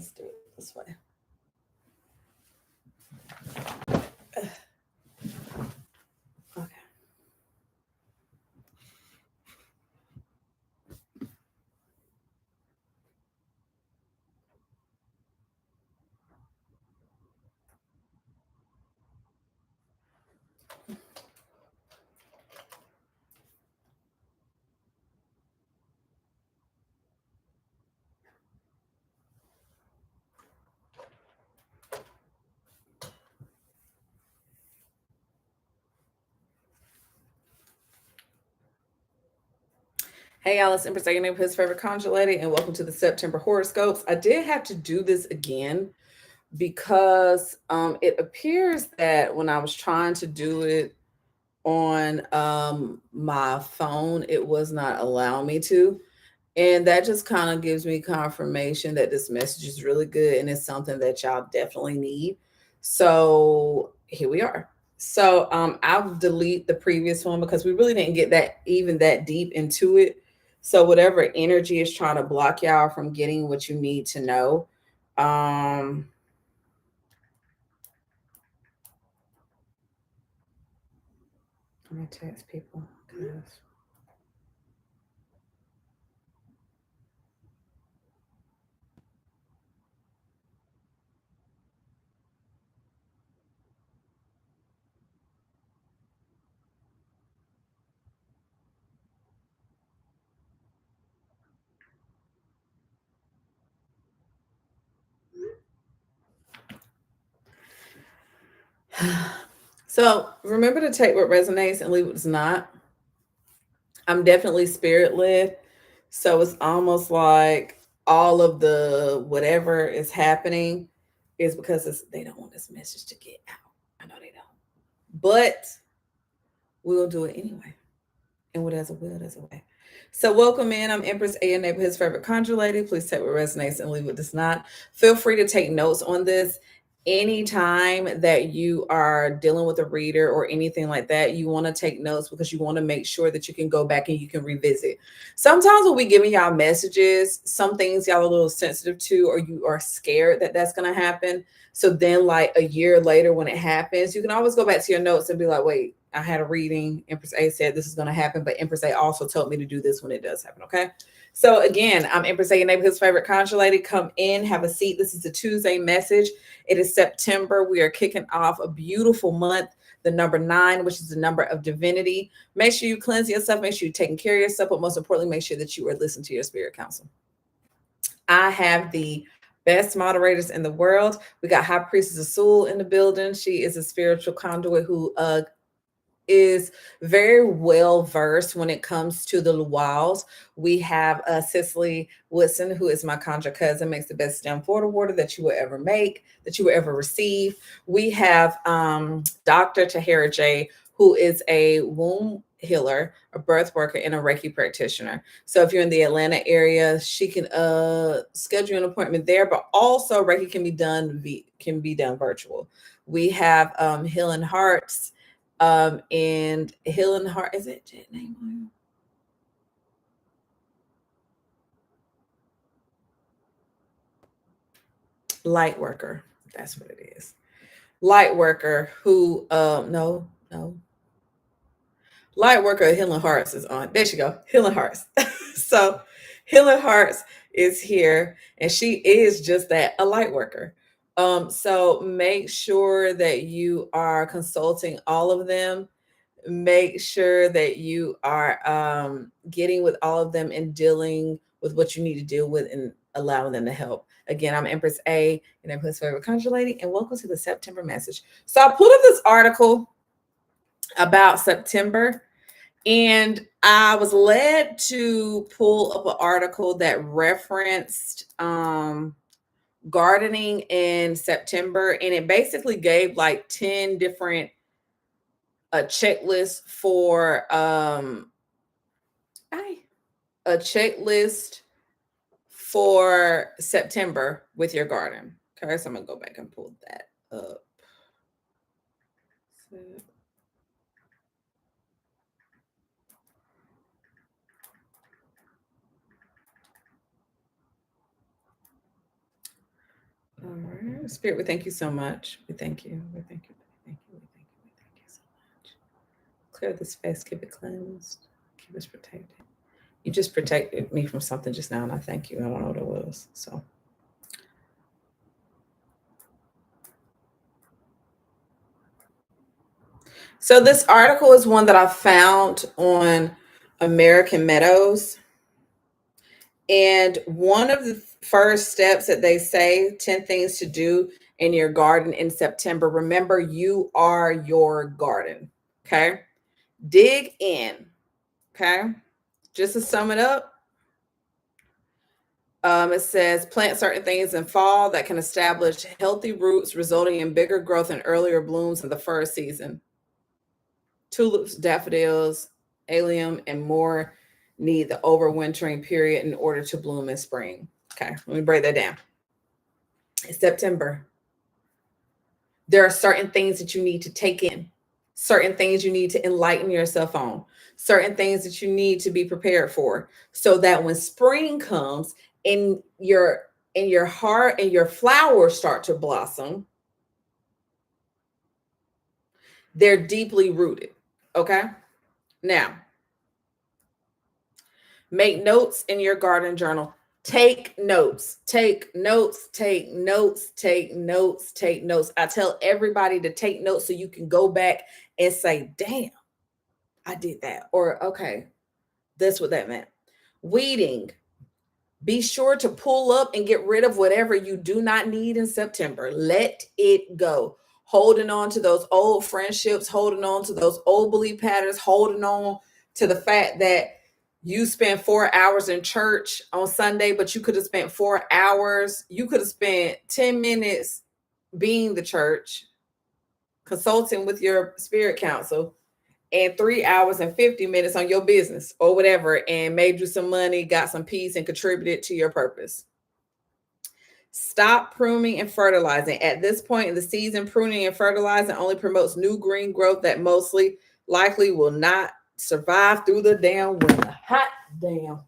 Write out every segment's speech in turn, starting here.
Let's do it this way. Okay. Hey, Alice, Empress, your neighborhood's favorite conjure lady, and welcome to the September horoscopes. I did have to do this again because it appears that when I was trying to do it on my phone, it was not allowing me to. And that just kind of gives me confirmation that this message is really good and it's something that y'all definitely need. So here we are. So I'll delete the previous one because we really didn't get that even that deep into it. So whatever energy is trying to block y'all from getting what you need to know. Um I'm gonna text people because so remember to take what resonates and leave what does not. I'm definitely spirit led. So it's almost like all of the whatever is happening is because they don't want this message to get out. I know they don't. But we'll do it anyway. And what has a will, there's a way. So welcome in. I'm Empress A, your neighborhood's favorite conjure lady. Please take what resonates and leave what does not. Feel free to take notes on this. Anytime that you are dealing with a reader or anything like that, you want to take notes because you want to make sure that you can go back and you can revisit. Sometimes when we giving y'all messages, some things y'all are a little sensitive to, or you are scared that that's going to happen. So then like a year later when it happens, you can always go back to your notes and be like, wait, I had a reading. Empress A said this is going to happen, but Empress A also told me to do this when it does happen. Okay. So again, I'm Empress A, your neighborhood's favorite conjure lady. Come in, have a seat. This is a Tuesday message. It is September. We are kicking off a beautiful month, the number 9, which is the number of divinity. Make sure you cleanse yourself. Make sure you're taking care of yourself, but most importantly, make sure that you are listening to your spirit counsel. I have the best moderators in the world. We got High Priestess Azul in the building. She is a spiritual conduit who is very well versed when it comes to the luau's. We have Cicely Woodson, who is my conjure cousin, makes the best stem water that you will ever make, that you will ever receive. We have Dr. Tahara J, who is a womb healer, a birth worker, and a Reiki practitioner. So if you're in the Atlanta area, she can schedule an appointment there, but also Reiki can be done virtual. We have Healing Hearts and Healing Heart, is it Jet name? Light worker. That's what it is. Light worker who no. Light worker Healing Hearts is on. There she go. Healing Hearts. So Healing Hearts is here and she is just that, a light worker. So make sure that you are consulting all of them. Make sure that you are getting with all of them and dealing with what you need to deal with and allowing them to help. Again, I'm Empress A, and Empress favorite conjure lady, and welcome to the September message. So I pulled up this article about September, and I was led to pull up an article that referenced gardening in September, and it basically gave like 10 different a checklist for a checklist for September with your garden. Okay, so I'm gonna go back and pull that up. Spirit, we thank you so much. We thank you. We thank you. We thank you. We thank you. We thank you so much. Clear this space. Keep it cleansed. Keep us protected. You just protected me from something just now, and I thank you. I don't know what it was. So, this article is one that I found on American Meadows. And one of the first steps that they say 10 things to do in your garden in September. Remember, you are your garden. Okay. Dig in. Okay. Just to sum it up, it says plant certain things in fall that can establish healthy roots, resulting in bigger growth and earlier blooms in the first season. Tulips, daffodils, allium, and more need the overwintering period in order to bloom in spring. Okay, let me break that down. It's September. There are certain things that you need to take in, certain things you need to enlighten yourself on, certain things that you need to be prepared for, so that when spring comes and your heart and your flowers start to blossom, they're deeply rooted. Okay. Now, make notes in your garden journal. Take notes, take notes, take notes, take notes, take notes. I tell everybody to take notes so you can go back and say, damn, I did that. Or, okay, that's what that meant. Weeding. Be sure to pull up and get rid of whatever you do not need in September. Let it go. Holding on to those old friendships, holding on to those old belief patterns, holding on to the fact that you spent 4 hours in church on Sunday, but you could have spent 4 hours. You could have spent 10 minutes being the church, consulting with your spirit council, and 3 hours and 50 minutes on your business or whatever, and made you some money, got some peace, and contributed to your purpose. Stop pruning and fertilizing. At this point in the season, pruning and fertilizing only promotes new green growth that mostly likely will not survive through the damn winter. Hot damn.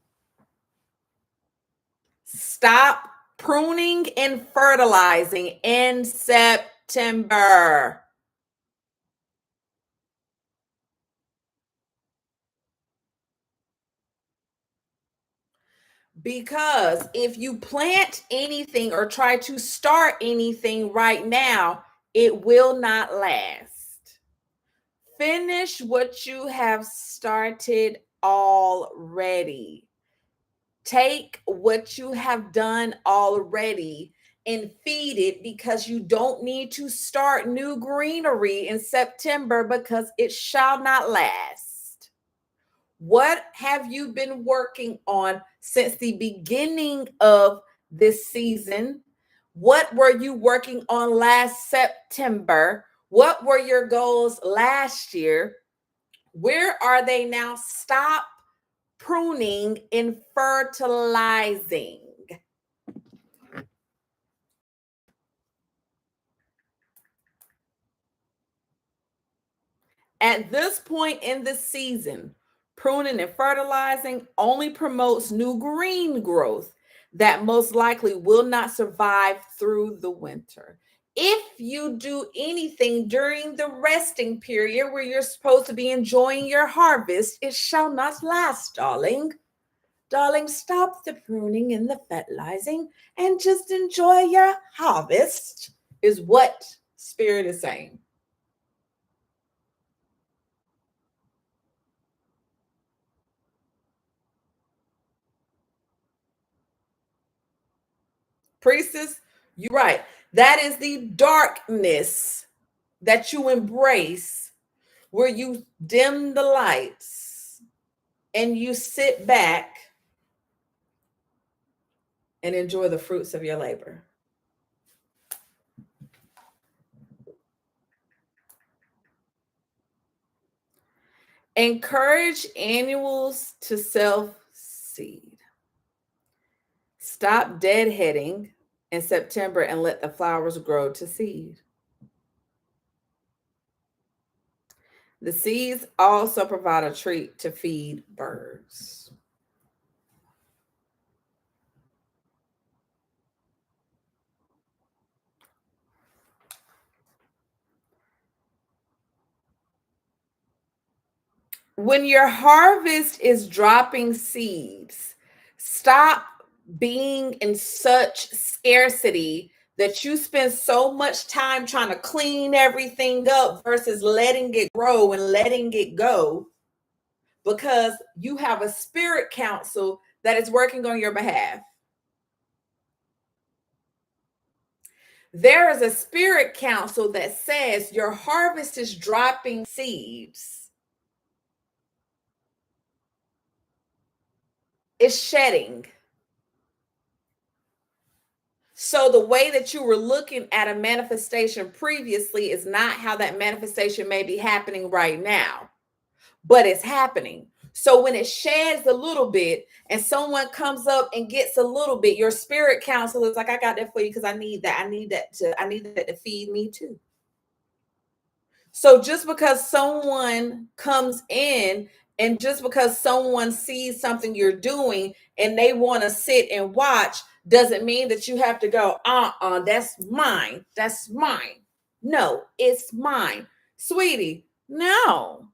Stop pruning and fertilizing in September. Because if you plant anything or try to start anything right now, it will not last. Finish what you have started already. Take what you have done already and feed it, because you don't need to start new greenery in September because it shall not last. What have you been working on since the beginning of this season? What were you working on last September? What were your goals last year? Where are they now? Stop pruning and fertilizing. At this point in the season, pruning and fertilizing only promotes new green growth that most likely will not survive through the winter. If you do anything during the resting period where you're supposed to be enjoying your harvest, it shall not last, darling. Darling, stop the pruning and the fertilizing and just enjoy your harvest, is what Spirit is saying. Priestess, you're right. That is the darkness that you embrace, where you dim the lights and you sit back and enjoy the fruits of your labor. Encourage annuals to self seed. Stop deadheading in September and let the flowers grow to seed. The seeds also provide a treat to feed birds. When your harvest is dropping seeds, stop being in such scarcity that you spend so much time trying to clean everything up versus letting it grow and letting it go, because you have a spirit council that is working on your behalf. There is a spirit council that says your harvest is dropping seeds, it's shedding. So the way that you were looking at a manifestation previously is not how that manifestation may be happening right now, but it's happening. So when it sheds a little bit and someone comes up and gets a little bit, your spirit counsel is like, I got that for you because I need that. I need that to feed me too. So just because someone comes in and just because someone sees something you're doing and they want to sit and watch doesn't mean that you have to go, that's mine. That's mine. No, it's mine. Sweetie, no.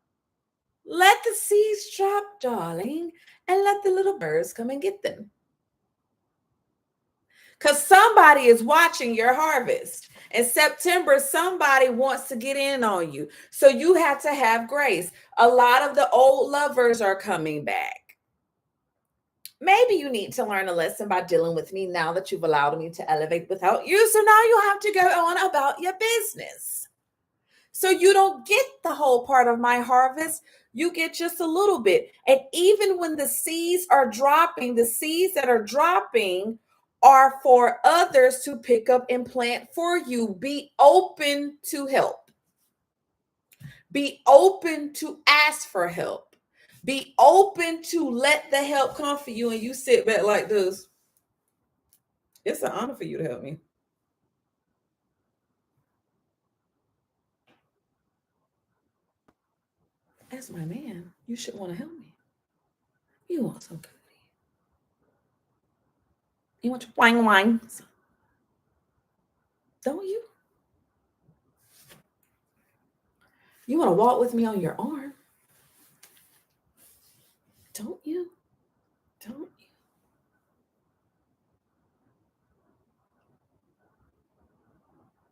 Let the seeds drop, darling, and let the little birds come and get them. Because somebody is watching your harvest. In September, somebody wants to get in on you. So you have to have grace. A lot of the old lovers are coming back. Maybe you need to learn a lesson by dealing with me now that you've allowed me to elevate without you. So now you have to go on about your business. So you don't get the whole part of my harvest. You get just a little bit. And even when the seeds are dropping, the seeds that are dropping are for others to pick up and plant for you. Be open to help. Be open to ask for help. Be open to let the help come for you and you sit back like this. It's an honor for you to help me. As my man, you should want to help me. You want some cookie. You want your wine wine. Don't you? You want to walk with me on your arm. Don't you? Don't you?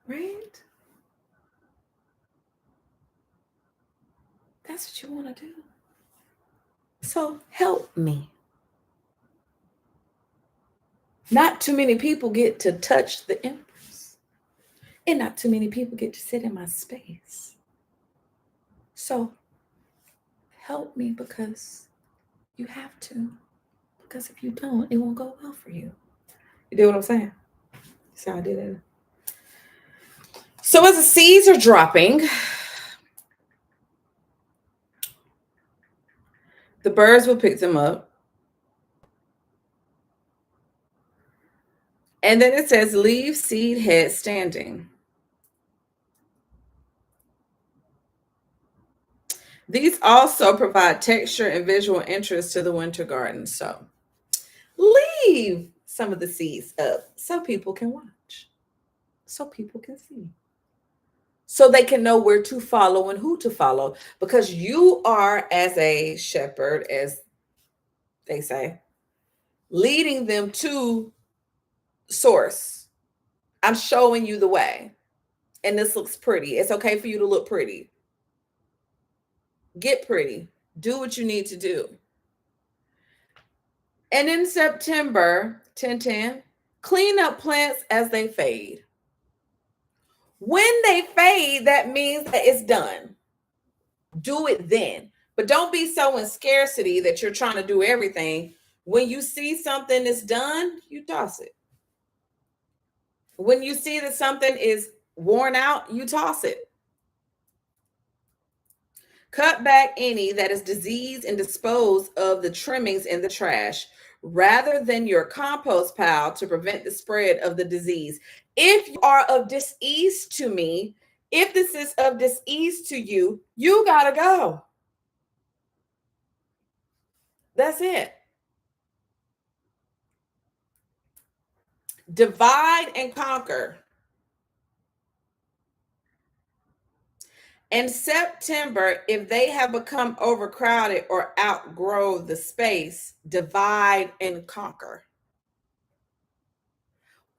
Right? That's what you want to do. So help me. Not too many people get to touch the Empress, and not too many people get to sit in my space. So help me because you have to. Because if you don't, it won't go well for you. You do what I'm saying? See how I did it? So as the seeds are dropping, the birds will pick them up. And then it says, leave seed head standing. These also provide texture and visual interest to the winter garden. So leave some of the seeds up so people can watch, so people can see, so they can know where to follow and who to follow. Because you are, as a shepherd, as they say, leading them to source. I'm showing you the way. And this looks pretty. It's okay for you to look pretty. Get pretty. Do what you need to do. And in September, 1010, clean up plants as they fade. When they fade, that means that it's done. Do it then. But don't be so in scarcity that you're trying to do everything. When you see something that's done, you toss it. When you see that something is worn out, you toss it. Cut back any that is diseased and dispose of the trimmings in the trash rather than your compost pile to prevent the spread of the disease. If you are of disease to me, if this is of disease to you, you got to go. That's it. Divide and conquer. In September, if they have become overcrowded or outgrow the space, divide and conquer.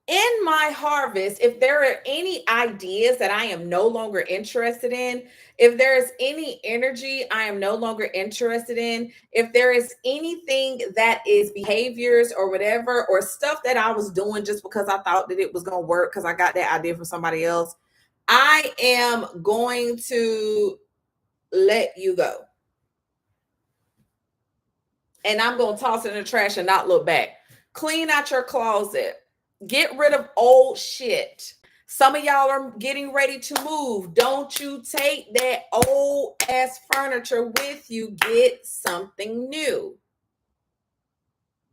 In my harvest, if there are any ideas that I am no longer interested in, if there is any energy I am no longer interested in, if there is anything that is behaviors or whatever, or stuff that I was doing just because I thought that it was going to work because I got that idea from somebody else, I am going to let you go. And I'm going to toss it in the trash and not look back. Clean out your closet. Get rid of old shit. Some of y'all are getting ready to move. Don't you take that old ass furniture with you. Get something new.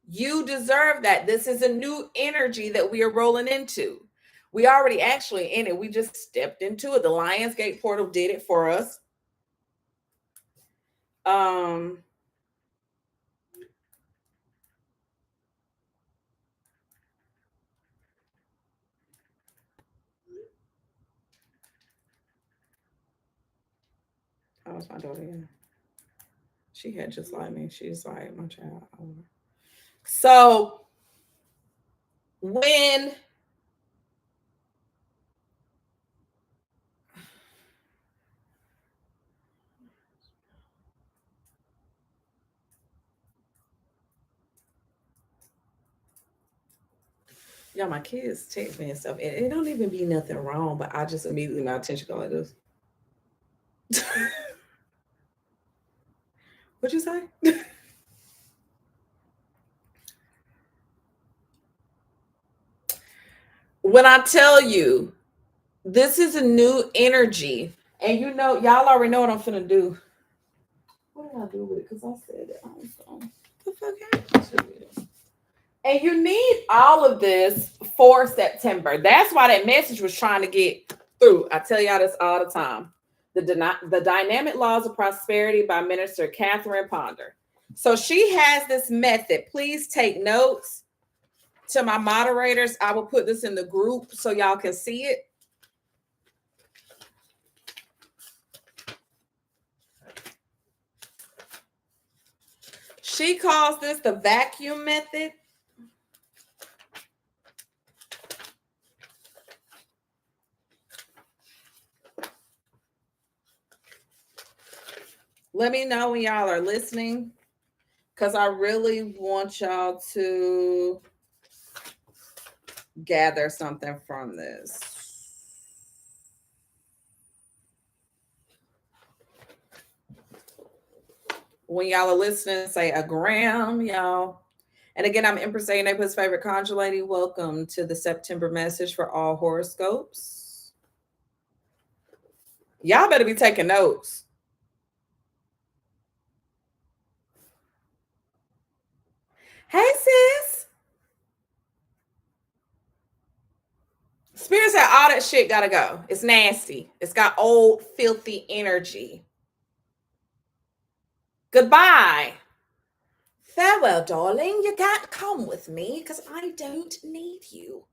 You deserve that. This is a new energy that we are rolling into. We already actually in it. We just stepped into it. The Lionsgate portal did it for us. That was my daughter. Yeah. She had just like me. She's like my child. So when yeah, my kids text me and stuff, and it don't even be nothing wrong, but I just immediately my attention go like this. What'd you say? When I tell you this is a new energy, and you know, y'all already know what I'm finna do. What did I do with it? Because I said it on the phone. The fuck happened to it? And you need all of this for September. That's why that message was trying to get through. I tell y'all this all the time. The Dynamic Laws of Prosperity by Minister Catherine Ponder. So she has this method. Please take notes. To my moderators, I will put this in the group so y'all can see it. She calls this the vacuum method. Let me know when y'all are listening, because I really want y'all to gather something from this. When y'all are listening, say a gram, y'all. And again, I'm Empress A, Naples' favorite conjure lady. Welcome to the September message for all horoscopes. Y'all better be taking notes. Hey, sis. Spirit said all that shit gotta go. It's nasty. It's got old, filthy energy. Goodbye. Farewell, darling. You can't come with me because I don't need you.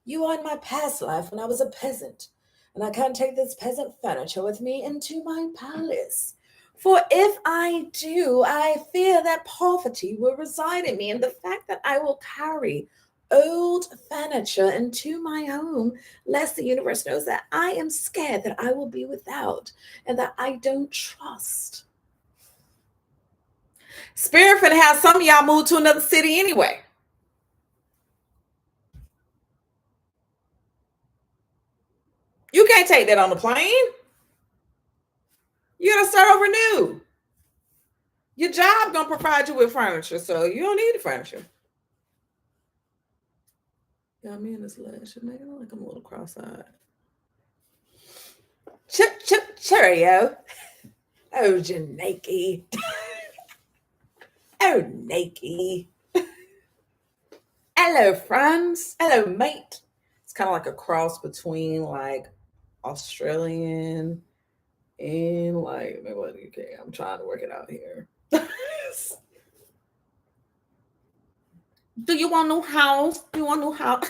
You are in my past life when I was a peasant, and I can't take this peasant furniture with me into my palace. For if I do, I fear that poverty will reside in me, and the fact that I will carry old furniture into my home, lest the universe knows that I am scared that I will be without and that I don't trust. Spirit finna have some of y'all move to another city anyway. You can't take that on the plane. You gotta start over new. Your job gonna provide you with furniture, so you don't need the furniture. Yeah, me and this lad should make it look like I'm a little cross-eyed. Chip, cheerio. Oh, Janaki. Oh, Nakey. Hello, friends. Hello, mate. It's kind of like a cross between like Australian and like maybe what UK. I'm trying to work it out here. Do you want a new house? Do you want a new house?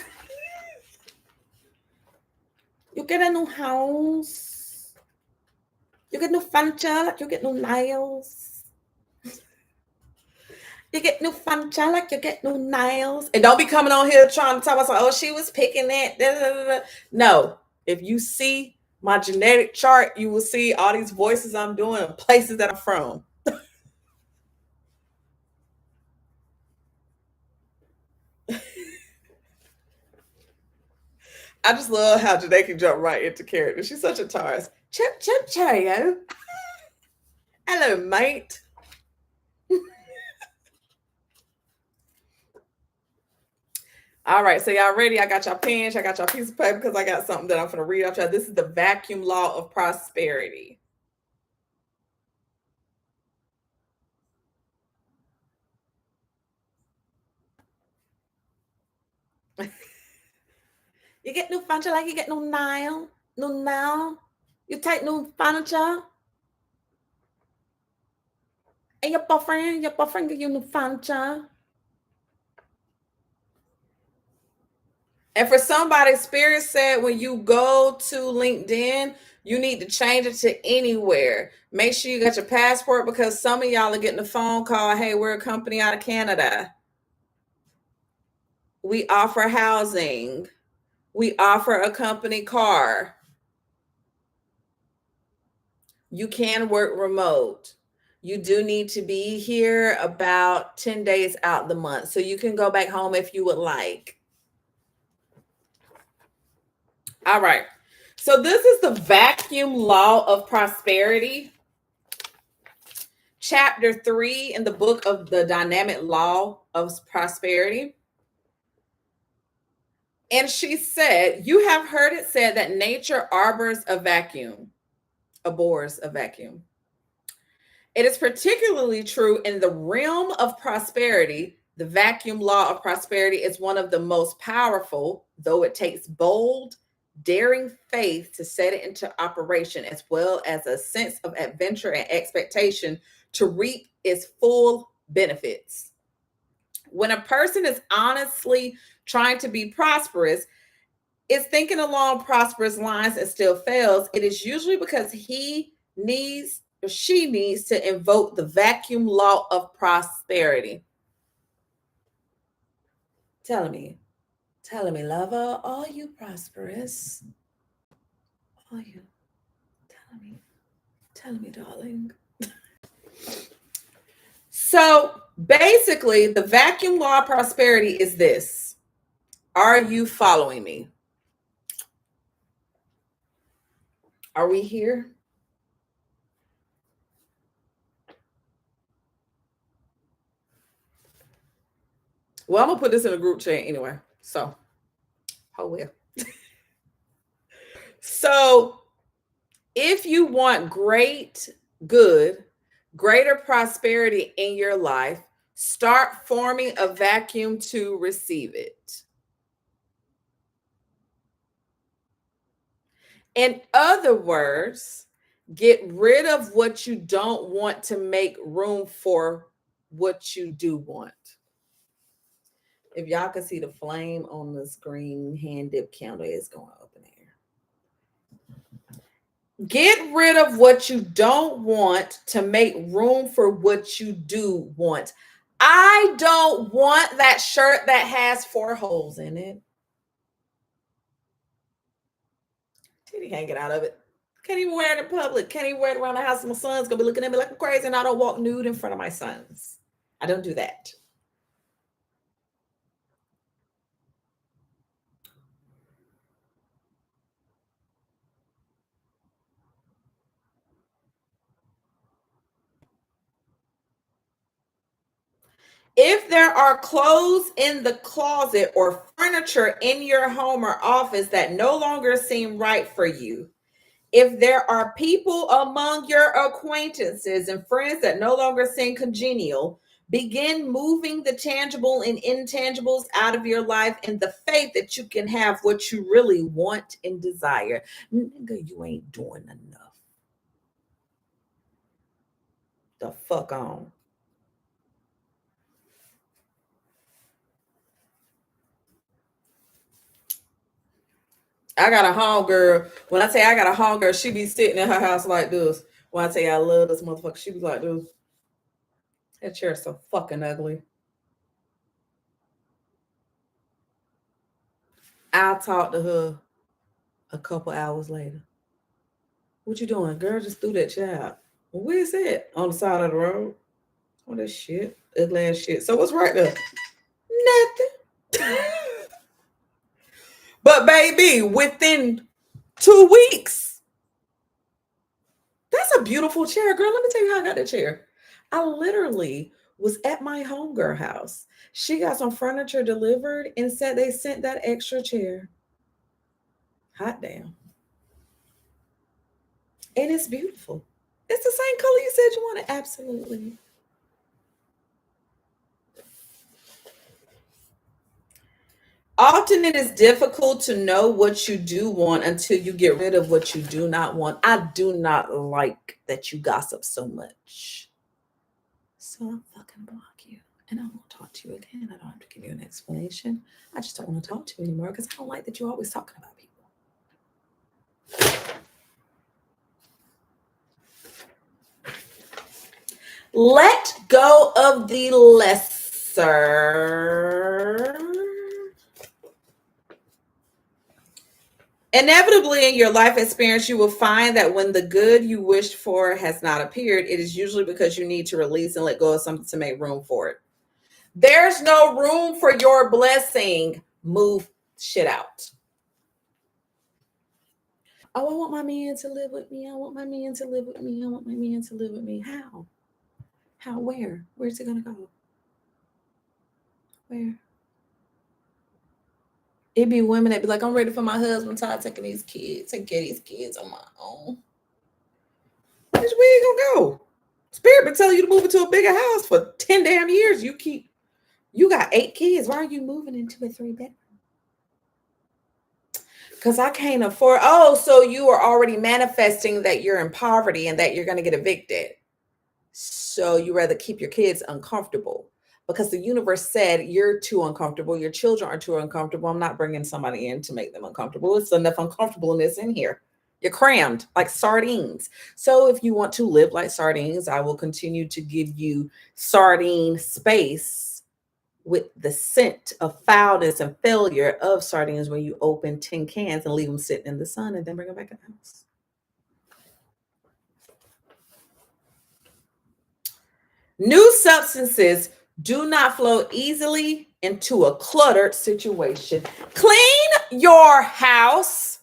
You get a new house. You get new furniture, like you get new nails. You get new furniture, like you get new nails. And don't be coming on here trying to talk about, oh, she was picking that. Da, da, da, da. No, if you see my genetic chart, you will see all these voices I'm doing and places that I'm from. I just love how Janae can jump right into character. She's such a Taurus. Chip, chip, cheerio. Hello, mate. All right, so y'all ready? I got y'all pens, I got y'all piece of paper because I got something that I'm going to read out y'all. This is the vacuum law of prosperity. You get new furniture like you get new nail, new nail. You take new furniture, and your boyfriend give you new furniture. And for somebody, Spirit said when you go to LinkedIn, you need to change it to anywhere. Make sure you got your passport because some of y'all are getting a phone call. Hey, we're a company out of Canada. We offer housing. We offer a company car. You can work remote. You do need to be here about 10 days out the month. So you can go back home if you would like. All right. So this is the vacuum law of prosperity. Chapter 3 in the book of the dynamic law of prosperity. And she said, you have heard it said that nature abhors a vacuum. It is particularly true in the realm of prosperity. The vacuum law of prosperity is one of the most powerful, though it takes bold, daring faith to set it into operation, as well as a sense of adventure and expectation to reap its full benefits. When a person is honestly trying to be prosperous, is thinking along prosperous lines and still fails, it is usually because he needs or she needs to invoke the vacuum law of prosperity. Tell me, lover, are you prosperous? Are you? Tell me, darling. So basically, the vacuum law of prosperity is this. Are you following me? Are we here? Well, I'm gonna put this in a group chat anyway. So, oh well. So, if you want greater prosperity in your life, start forming a vacuum to receive it. In other words, get rid of what you don't want to make room for what you do want. If y'all can see the flame on this green hand dip candle, it's going up in the air. Get rid of what you don't want to make room for what you do want. I don't want that shirt that has 4 holes in it. Titty can't get out of it. Can't even wear it in public. Can't even wear it around the house. My son's gonna be looking at me like I'm crazy, and I don't walk nude in front of my sons. I don't do that. If there are clothes in the closet or furniture in your home or office that no longer seem right for you, if there are people among your acquaintances and friends that no longer seem congenial, begin moving the tangible and intangibles out of your life in the faith that you can have what you really want and desire. Nigga, you ain't doing enough. The fuck on. I got a homegirl. When I say I got a homegirl, she be sitting in her house like this. When I tell you I love this motherfucker, she was like, dude, that chair is so fucking ugly. I'll talk to her a couple hours later. What you doing? Girl, just threw that chair out. Well, where's it? On the side of the road. Oh, that shit. Ugly ass shit. So what's right there? Nothing. But baby, within 2 weeks, that's a beautiful chair, girl. Let me tell you how I got that chair. I literally was at my homegirl house. She got some furniture delivered and said they sent that extra chair. Hot damn. And it's beautiful. It's the same color you said you wanted. Absolutely. Often it is difficult to know what you do want until you get rid of what you do not want. I do not like that you gossip so much. So I'll fucking block you. And I won't talk to you again. I don't have to give you an explanation. I just don't want to talk to you anymore because I don't like that you're always talking about people. Let go of the lesser. Inevitably, in your life experience, you will find that when the good you wished for has not appeared, it is usually because you need to release and let go of something to make room for it. There's no room for your blessing. Move shit out. Oh, I want my man to live with me. I want my man to live with me. I want my man to live with me. How? How? Where? Where's it going to go? Where? It'd be women that be like, I'm ready for my husband to start taking these kids and get these kids on my own. Bitch, where you gonna go? Spirit been telling you to move into a bigger house for 10 damn years. You got 8 kids. Why are you moving into a 3 bedroom? Because I can't afford. Oh, so you are already manifesting that you're in poverty and that you're going to get evicted. So you rather keep your kids uncomfortable because the universe said you're too uncomfortable. Your children are too uncomfortable. I'm not bringing somebody in to make them uncomfortable. It's enough uncomfortableness in here. You're crammed like sardines. So if you want to live like sardines, I will continue to give you sardine space with the scent of foulness and failure of sardines when you open tin cans and leave them sitting in the sun and then bring them back in the house. New substances do not flow easily into a cluttered situation. Clean your house.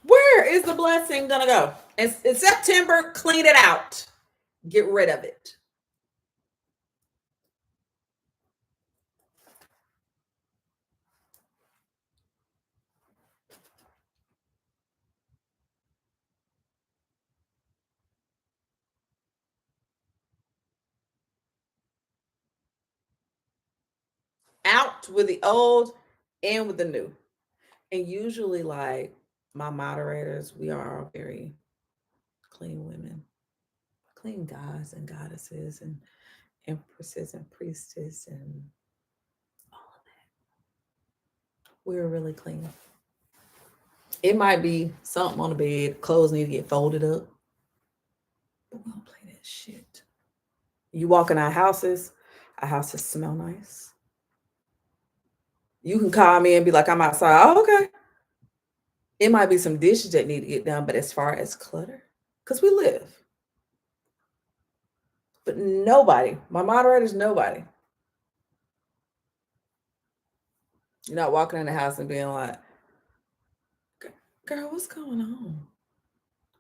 Where is the blessing gonna go? It's September. Clean it out. Get rid of it. Out with the old and with the new. And usually, like my moderators, we are all very clean women, clean gods and goddesses, and empresses and priestess, and all of that. We're really clean. It might be something on the bed, clothes need to get folded up, but we don't play that shit. You walk in our houses smell nice. You can call me and be like, I'm outside. Oh, okay. It might be some dishes that need to get done, but as far as clutter, because we live, but nobody, my moderators, nobody. You're not walking in the house and being like, girl, what's going on?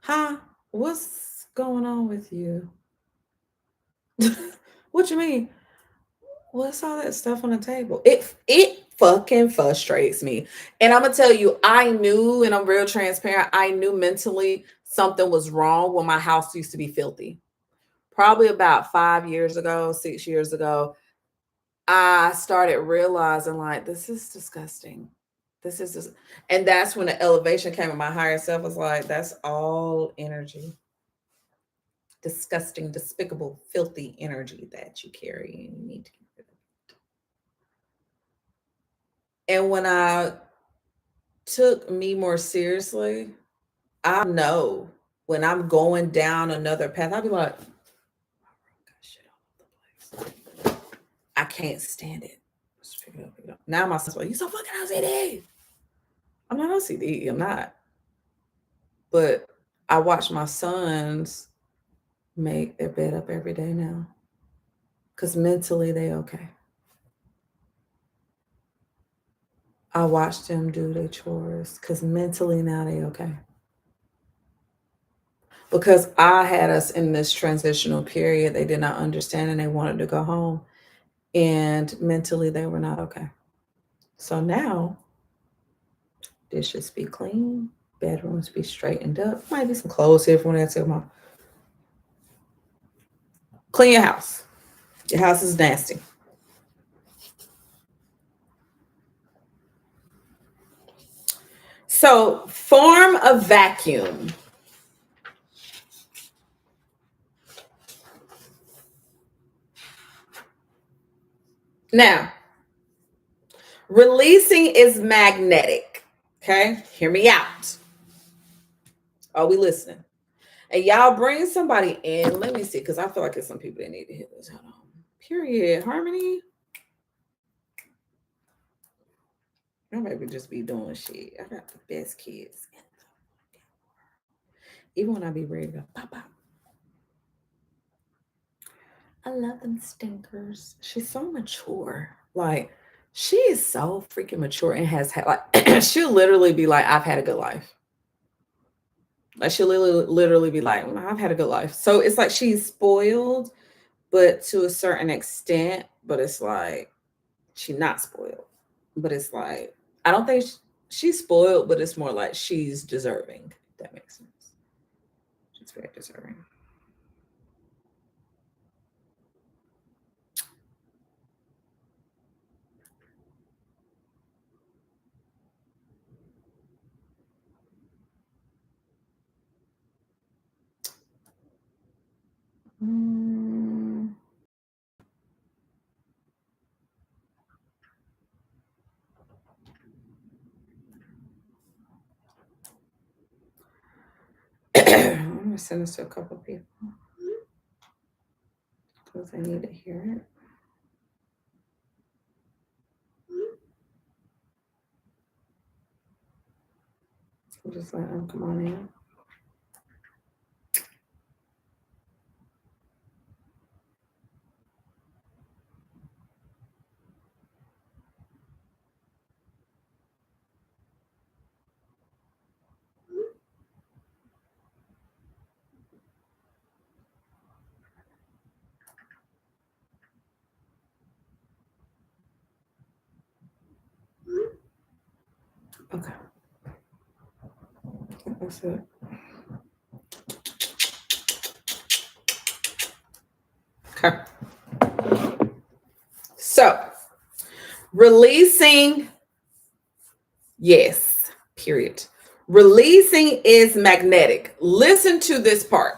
Huh? What's going on with you? What you mean? What's all that stuff on the table? It fucking frustrates me. And I'm gonna tell you, I knew, and I'm real transparent, I knew mentally something was wrong when my house used to be filthy. Probably about 5 years ago, 6 years ago, I started realizing like this is disgusting. This is just, and that's when the elevation came in my higher self was like, that's all energy. Disgusting, despicable, filthy energy that you carry and you need to get rid of. And when I took me more seriously, I know when I'm going down another path, I'll be like, shit all over the place. I can't stand it. Just pick it up, pick it up. Now my son's like, you so fucking OCD. I'm not OCD. I'm not. But I watch my sons make their bed up every day now. Because mentally they okay. I watch them do their chores because mentally now they okay. Because I had us in this transitional period, they did not understand and they wanted to go home. And mentally they were not okay. So now dishes be clean, bedrooms be straightened up. Might be some clothes here from when I take them off. Clean your house. Your house is nasty. So form a vacuum. Now, releasing is magnetic. Okay, hear me out. Are we listening? And y'all bring somebody in. Let me see, because I feel like there's some people that need to hear this. Hold on. Period. Harmony. I maybe just be doing shit. I got the best kids. Even when I be ready to pop out. I love them stinkers. She's so mature. Like, she is so freaking mature and has had like she'll literally be like, I've had a good life. Like she'll literally be like, I've had a good life. So it's like she's spoiled, but to a certain extent, but it's like she's not spoiled. But it's like I don't think she's spoiled, but it's more like she's deserving. If that makes sense. She's very deserving. Mm. I'm gonna send this to a couple of people because I need to hear it. I'm just let them come on in. Okay, that's it. Okay. So releasing, yes, period. Releasing is magnetic. Listen to this part.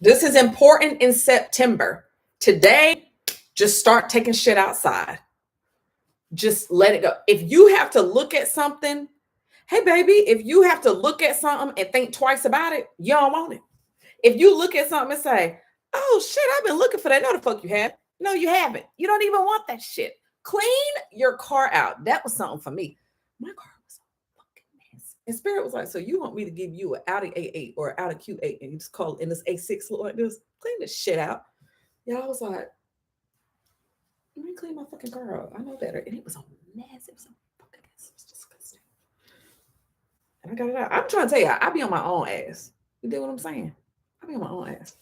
This is important in September. Today, just start taking shit outside. Just let it go. If you have to look at something, hey baby, if you have to look at something and think twice about it, you don't want it. If you look at something and say, oh shit, I've been looking for that. No, the fuck you have. No, you haven't. You don't even want that shit. Clean your car out. That was something for me. My car was a fucking mess. And Spirit was like, so you want me to give you an Audi A8 or an Audi Q8 and you just call it in this A6 look like this? Clean this shit out. Yeah, I was like, let me clean my fucking car out. I know better. And it was a mess. It was a fucking mess. It was disgusting. And I got it out. I'm trying to tell you, I be on my own ass. You get what I'm saying? I be on my own ass.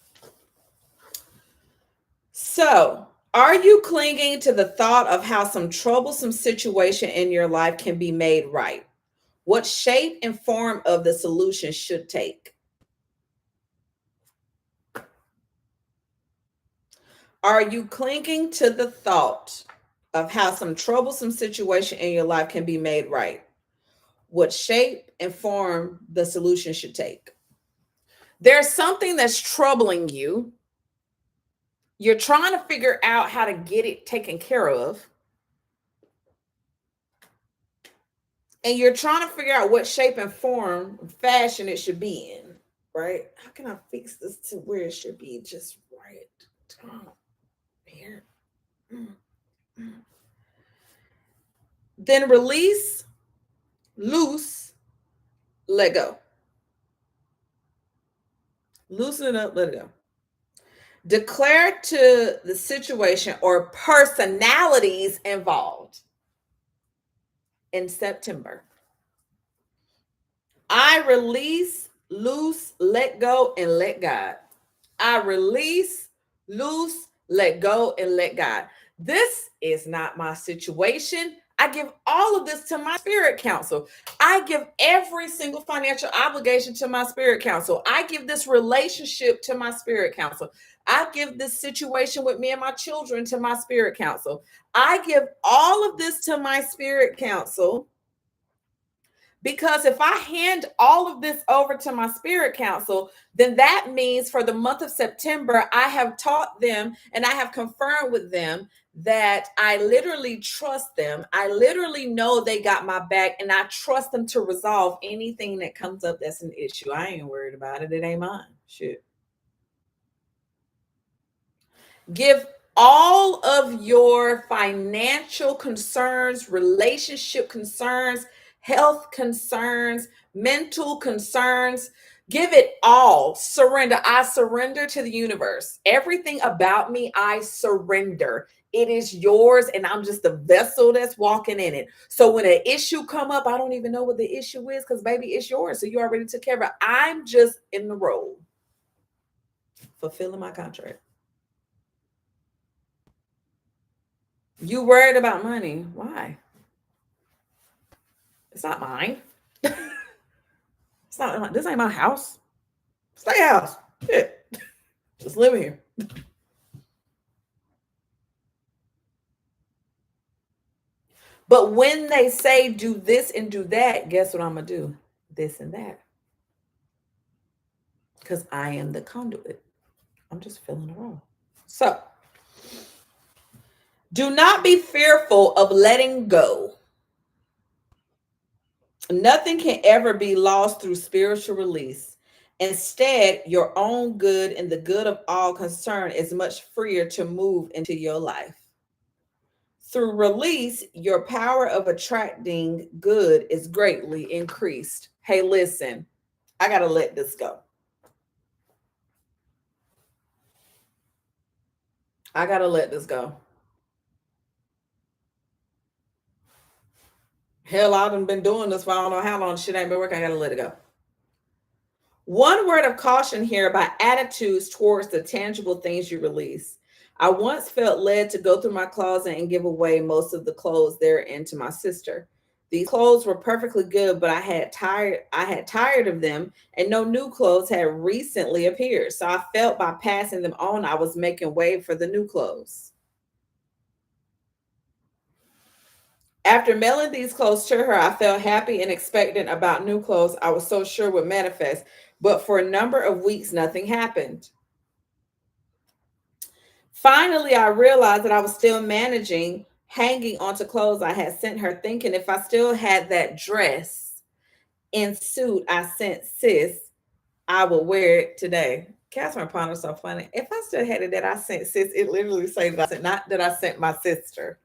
So Are you clinging to the thought of how some troublesome situation in your life can be made right? What shape and form of the solution should take? Are you clinging to the thought of how some troublesome situation in your life can be made right? What shape and form the solution should take? There's something that's troubling you. You're trying to figure out how to get it taken care of. And you're trying to figure out what shape and form, fashion it should be in, right? How can I fix this to where it should be just right? Oh, here. Mm, mm. Then release, loose, let go. Loosen it up, let it go. Declare to the situation or personalities involved in September. I release, loose, let go, and let God. I release, loose, let go, and let God. This is not my situation. I give all of this to my spirit council. I give every single financial obligation to my spirit council. I give this relationship to my spirit council. I give this situation with me and my children to my spirit council. I give all of this to my spirit council. Because if I hand all of this over to my spirit council, then that means for the month of September, I have taught them and I have confirmed with them that I literally trust them. I literally know they got my back and I trust them to resolve anything that comes up that's an issue. I ain't worried about it. It ain't mine. Shit. Give all of your financial concerns, relationship concerns, health concerns, mental concerns. Give it all. Surrender. I surrender to the universe. Everything about me, I surrender. It is yours, and I'm just the vessel that's walking in it. So when an issue come up, I don't even know what the issue is because baby, it's yours. So you already took care of it. I'm just in the role, fulfilling my contract. You worried about money. Why? It's not mine. It's not this ain't my house. Stay house. Shit. Just living here. But when they say do this and do that, guess what I'm gonna do? This and that. Because I am the conduit. I'm just filling the role. So do not be fearful of letting go. Nothing can ever be lost through spiritual release. Instead, your own good and the good of all concerned is much freer to move into your life. Through release, your power of attracting good is greatly increased. Hey, listen, I got to let this go. I got to let this go. Hell, I've been doing this for I don't know how long. Shit ain't been working. I got to let it go. One word of caution here about attitudes towards the tangible things you release. I once felt led to go through my closet and give away most of the clothes therein to my sister. These clothes were perfectly good, but I had tired of them, and no new clothes had recently appeared. So I felt by passing them on, I was making way for the new clothes. After mailing these clothes to her, I felt happy and expectant about new clothes I was so sure would manifest. But for a number of weeks, nothing happened. Finally, I realized that I was still managing hanging onto clothes I had sent her, thinking if I still had that dress and suit I sent sis, I would wear it today. Catherine Ponder's so funny. If I still had it that I sent sis, it literally says that I sent, not that I sent my sister.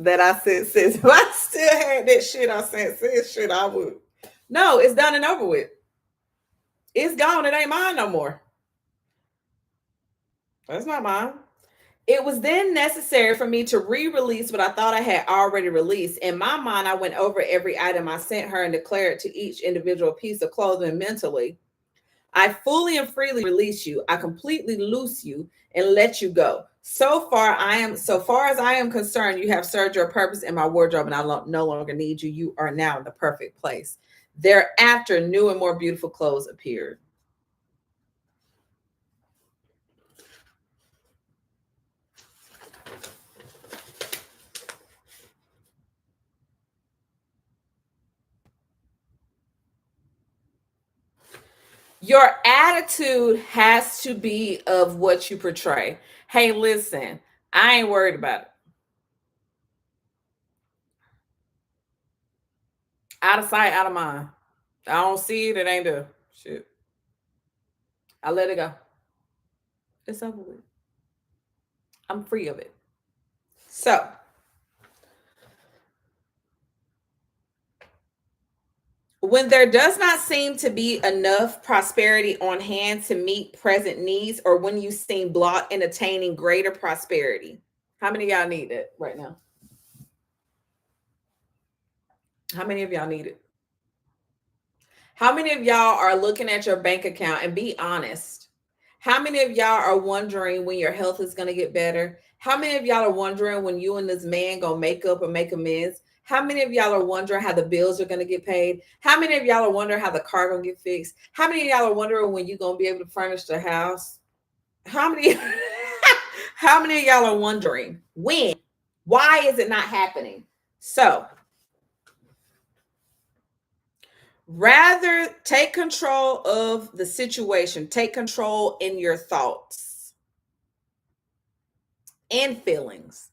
That I sent sis. If I still had that shit I sent sis, shit, I would. No, it's done and over with. It's gone. It ain't mine no more. That's not mine. It was then necessary for me to re-release what I thought I had already released. In my mind, I went over every item I sent her and declared to each individual piece of clothing mentally. I fully and freely release you. I completely loose you and let you go. So far as I am concerned, you have served your purpose in my wardrobe and I no longer need you. You are now in the perfect place. Thereafter, new and more beautiful clothes appeared. Your attitude has to be of what you portray. Hey, listen, I ain't worried about it. Out of sight, out of mind. I don't see it, it ain't there. Shit. I let it go. It's over with. I'm free of it. So, when there does not seem to be enough prosperity on hand to meet present needs, or when you seem blocked in attaining greater prosperity, how many of y'all need it right now? How many of y'all need it? How many of y'all are looking at your bank account and be honest? How many of y'all are wondering when your health is going to get better? How many of y'all are wondering when you and this man going to make up or make amends? How many of y'all are wondering how the bills are going to get paid? How many of y'all are wondering how the car going to get fixed? How many of y'all are wondering when you're going to be able to furnish the house? How many how many of y'all are wondering when? Why is it not happening? So, rather take control of the situation, take control in your thoughts and feelings.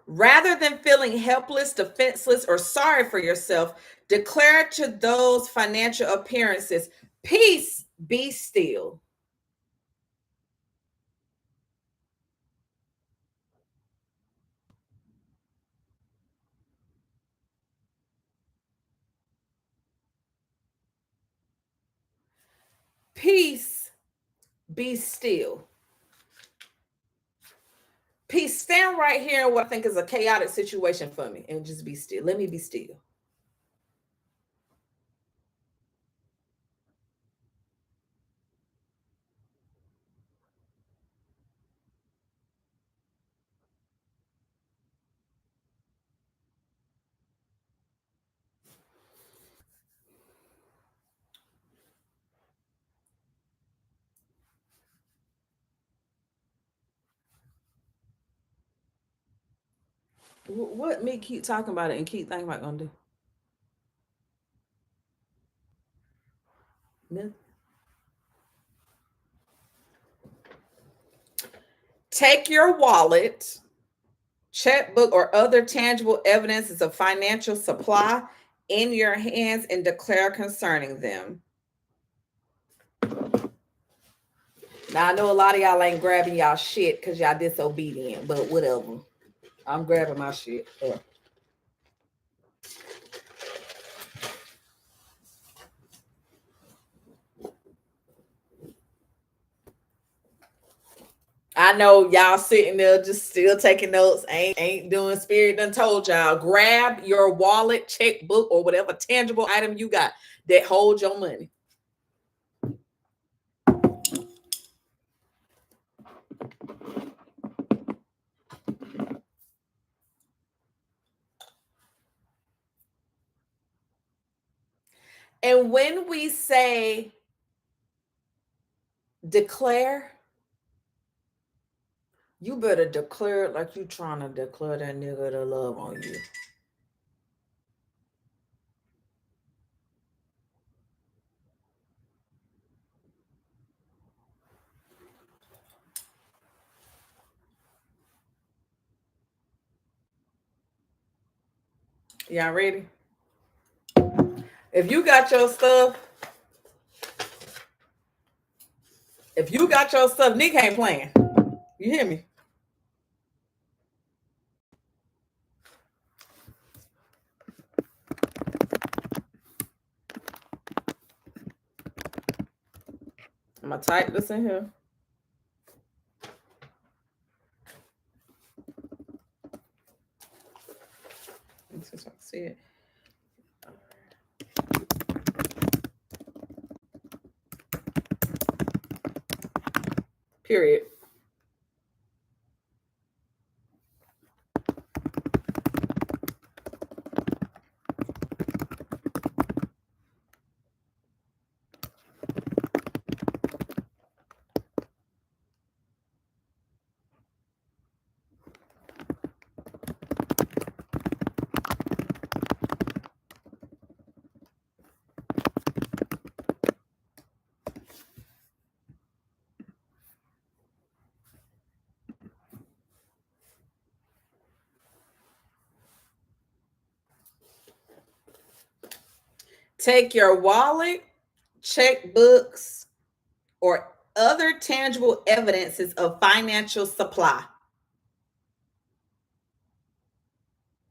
Rather than feeling helpless, defenseless, or sorry for yourself, declare to those financial appearances, peace, be still. Peace, be still. Peace, stand right here in what I think is a chaotic situation for me and just be still. Let me be still. What me keep talking about it and keep thinking about gonna do? Take your wallet, checkbook, or other tangible evidences of financial supply in your hands and declare concerning them. Now I know a lot of y'all ain't grabbing y'all shit because y'all disobedient, but whatever. I'm grabbing my shit. Yeah. I know y'all sitting there just still taking notes, ain't doing spirit done told y'all. Grab your wallet, checkbook, or whatever tangible item you got that holds your money. And when we say declare, you better declare it like you trying to declare that nigga to love on you. Y'all ready? If you got your stuff, Nick ain't playing. You hear me? I'm gonna type this in here. Let's see if I can see it. Period. Take your wallet, checkbooks, or other tangible evidences of financial supply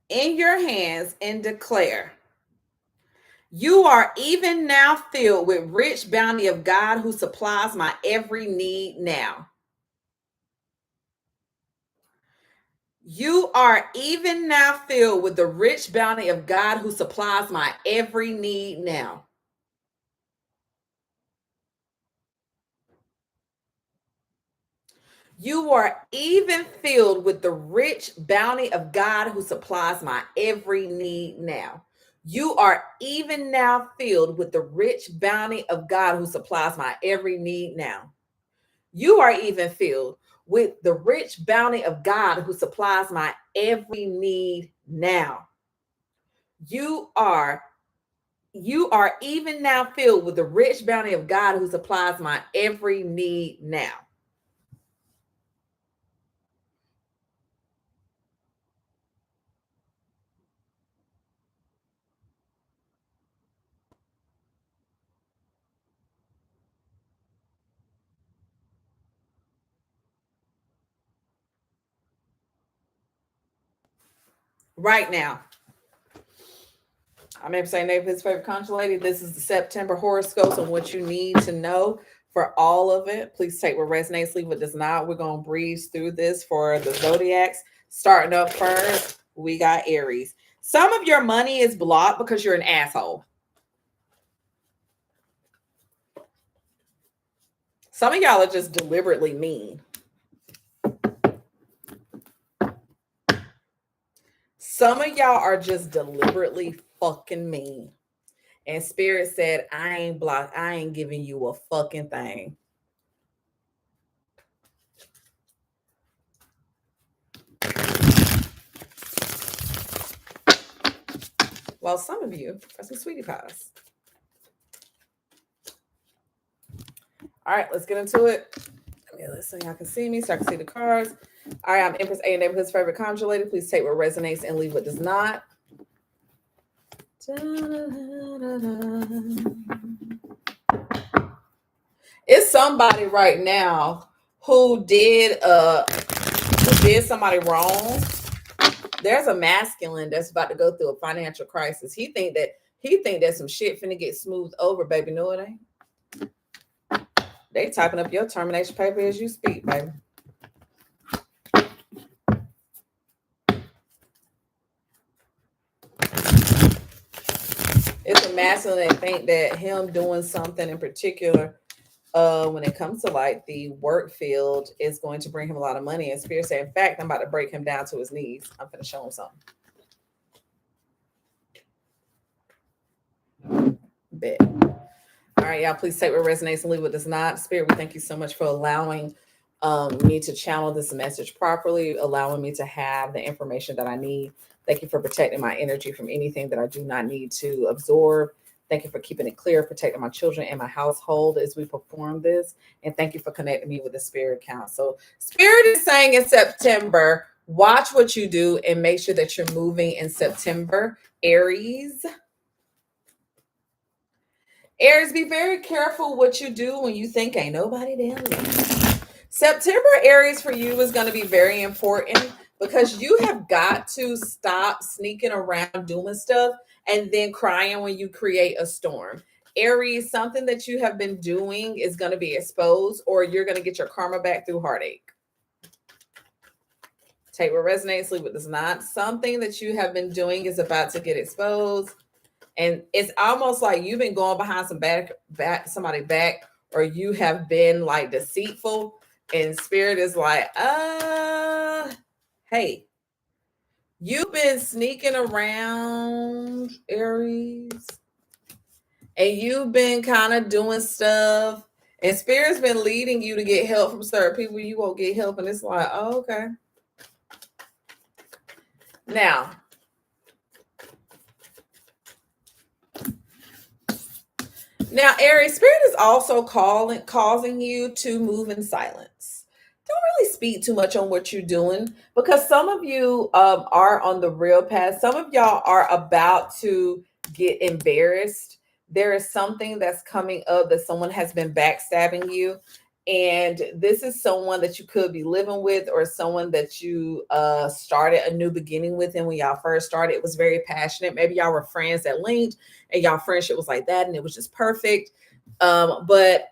in your hands and declare, you are even now filled with rich bounty of God who supplies my every need now. You are even now filled with the rich bounty of God who supplies my every need now. You are even filled with the rich bounty of God who supplies my every need now. You are even now filled with the rich bounty of God who supplies my every need now. You are even filled with the rich bounty of God who supplies my every need now. You are you are even now filled with the rich bounty of God who supplies my every need now. Right now. I'm Amber St. Neighborhood's favorite country lady. This is the September horoscopes and what you need to know for all of it. Please take what resonates, leave what does not. We're going to breeze through this for the zodiacs. Starting up first, we got Aries. Some of your money is blocked because you're an asshole. Some of y'all are just deliberately mean. Some of y'all are just deliberately fucking mean. And Spirit said, I ain't blocked. I ain't giving you a fucking thing. Well, some of you are some sweetie pies. All right, let's get into it. So y'all can see me, so I can see the cards. All right, I'm Empress A, Neighborhood's favorite conjure lady. Please take what resonates and leave what does not. It's somebody right now who did somebody wrong. There's a masculine that's about to go through a financial crisis. He think that some shit finna get smoothed over, baby. No, it ain't. They typing up your termination paper as you speak, baby. It's a masculine that think that him doing something in particular, when it comes to like the work field, is going to bring him a lot of money. And Spirit said, in fact, I'm about to break him down to his knees. I'm gonna show him something. Bet. All right, y'all, please take what resonates and leave what does not. Spirit, we thank you so much for allowing me to channel this message properly, allowing me to have the information that I need. Thank you for protecting my energy from anything that I do not need to absorb. Thank you for keeping it clear, protecting my children and my household as we perform this. And thank you for connecting me with the Spirit Council. Spirit is saying in September, watch what you do and make sure that you're moving in September. Aries, be very careful what you do when you think ain't nobody there. September, Aries, for you is going to be very important because you have got to stop sneaking around doing stuff and then crying when you create a storm. Aries, something that you have been doing is going to be exposed, or you're going to get your karma back through heartache. Take what resonates, leave what does not. Something that you have been doing is about to get exposed. And it's almost like you've been going behind somebody back, or you have been like deceitful. And spirit is like, hey, you've been sneaking around, Aries, and you've been kind of doing stuff, and spirit's been leading you to get help from certain people. You won't get help, and it's like, oh, okay. Now, Aries, spirit is also causing you to move in silence. Don't really speak too much on what you're doing, because some of you are on the real path. Some of y'all are about to get embarrassed. There is something that's coming up that someone has been backstabbing you. And this is someone that you could be living with, or someone that you started a new beginning with. And when y'all first started, it was very passionate. Maybe y'all were friends that linked, and y'all friendship was like that, and it was just perfect. But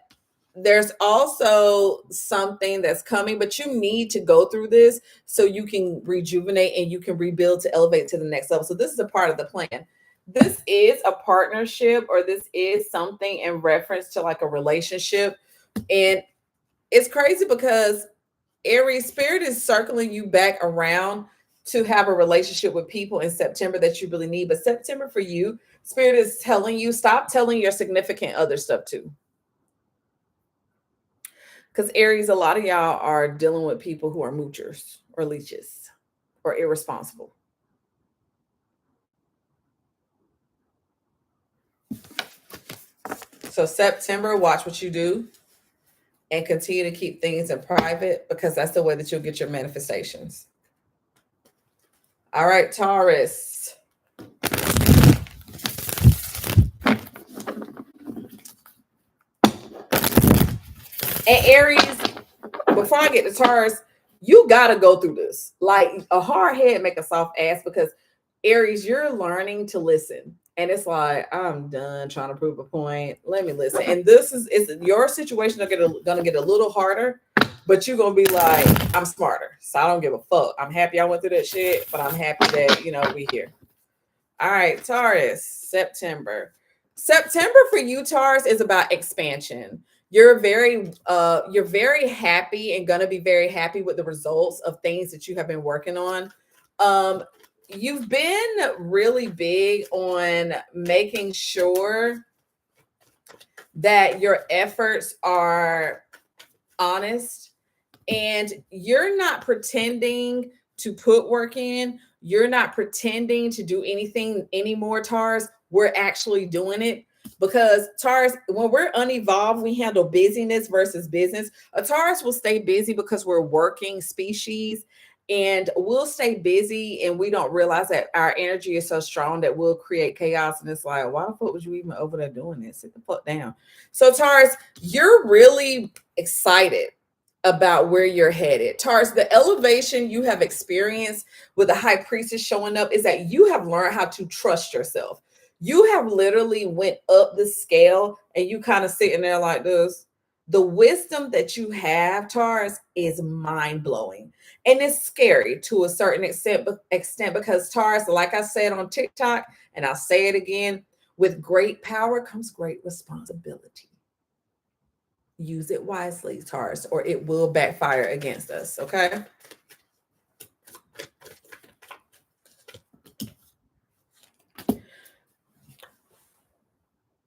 there's also something that's coming, but you need to go through this so you can rejuvenate and you can rebuild to elevate to the next level. So this is a part of the plan. This is a partnership, or this is something in reference to like a relationship. And it's crazy because Aries, spirit is circling you back around to have a relationship with people in September that you really need. But September for you, spirit is telling you, stop telling your significant other stuff too. Because Aries, a lot of y'all are dealing with people who are moochers or leeches or irresponsible. So September, watch what you do and continue to keep things in private, because that's the way that you'll get your manifestations. All right, Taurus. And Aries, before I get to Taurus, you gotta go through this. Like, a hard head make a soft ass, because Aries, you're learning to listen. And it's like, I'm done trying to prove a point. Let me listen. And this is your situation are gonna get a little harder, but you're gonna be like, I'm smarter. So I don't give a fuck. I'm happy I went through that shit, but I'm happy that we here. All right, Taurus, September. September for you, Taurus, is about expansion. You're very happy and gonna be very happy with the results of things that you have been working on. You've been really big on making sure that your efforts are honest, and you're not pretending to put work in. You're not pretending to do anything anymore, Taurus. We're actually doing it, because Taurus, when we're unevolved, we handle busyness versus business. A Taurus will stay busy because we're working species, and we'll stay busy and we don't realize that our energy is so strong that we'll create chaos. And it's like, why the fuck was you even over there doing this? Sit the fuck down. So Taurus, you're really excited about where you're headed. Taurus, the elevation you have experienced with the high priestess showing up is that you have learned how to trust yourself. You have literally went up the scale, and you kind of sitting there like this. The wisdom that you have, Taurus, is mind-blowing. And it's scary to a certain extent, because Taurus, like I said on TikTok, and I'll say it again, with great power comes great responsibility. Use it wisely, Taurus, or it will backfire against us. Okay.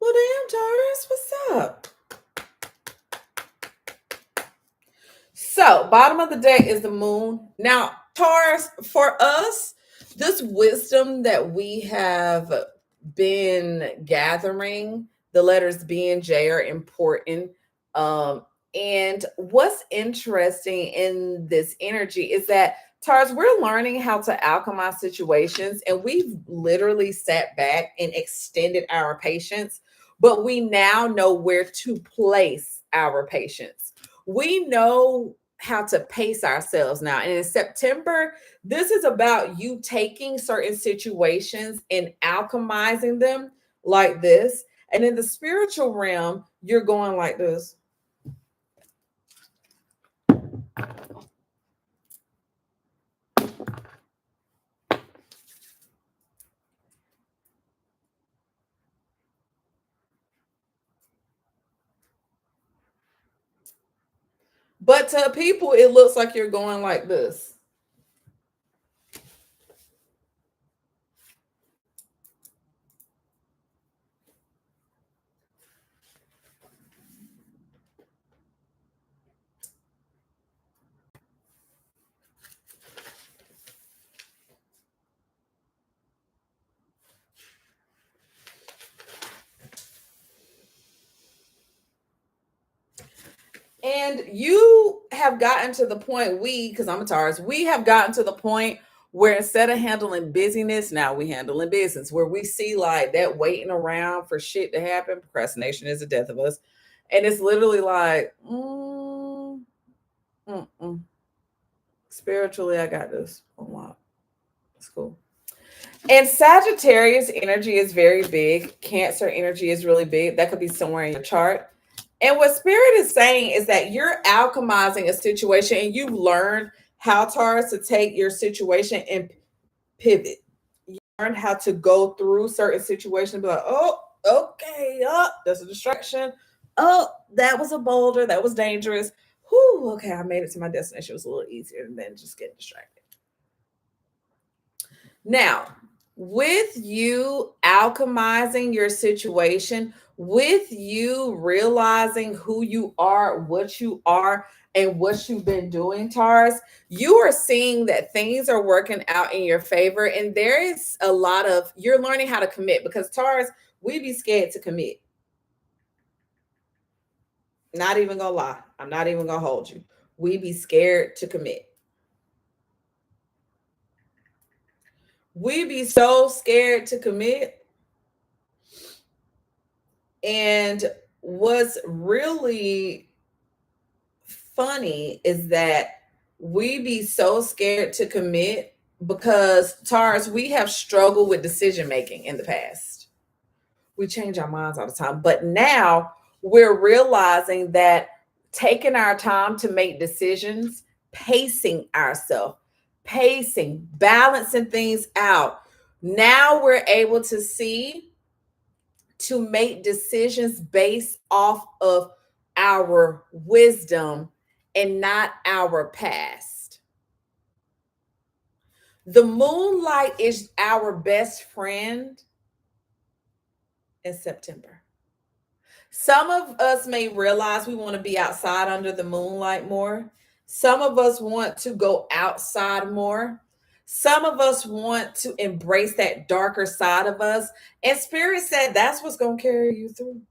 Well, damn, Taurus, what's up? So, bottom of the deck is the moon. Now, Taurus, for us, this wisdom that we have been gathering, the letters B and J are important. And what's interesting in this energy is that, Taurus, we're learning how to alchemize situations, and we've literally sat back and extended our patience, but we now know where to place our patience. We know how to pace ourselves now. And in September, this is about you taking certain situations and alchemizing them like this. And in the spiritual realm, you're going like this. But to people, it looks like you're going like this. And you have gotten to the point, because I'm a Taurus, we have gotten to the point where instead of handling busyness, now we handling business, where we see like that waiting around for shit to happen. Procrastination is the death of us. And it's literally like, mm-mm. Spiritually, I got this. Oh, wow. It's cool. And Sagittarius energy is very big. Cancer energy is really big. That could be somewhere in your chart. And what Spirit is saying is that you're alchemizing a situation and you've learned how, Taurus, to take your situation and pivot. You learn how to go through certain situations and be like, oh, okay, oh, that's a distraction. Oh, that was a boulder. That was dangerous. Whew, okay, I made it to my destination. It was a little easier than just getting distracted. Now, with you alchemizing your situation, with you realizing who you are, and what you've been doing, Taurus, you are seeing that things are working out in your favor. And there is a lot of, you're learning how to commit, because Taurus, we be scared to commit. Not even gonna lie. I'm not even gonna hold you. We be scared to commit. We be so scared to commit. And what's really funny is that we be so scared to commit because, Taurus, we have struggled with decision making in the past. We change our minds all the time. But now we're realizing that taking our time to make decisions, pacing ourselves, balancing things out. Now we're able to see, to make decisions based off of our wisdom and not our past. The moonlight is our best friend in September. Some of us may realize we want to be outside under the moonlight more. Some of us want to go outside more. Some of us want to embrace that darker side of us. And Spirit said that's what's going to carry you through.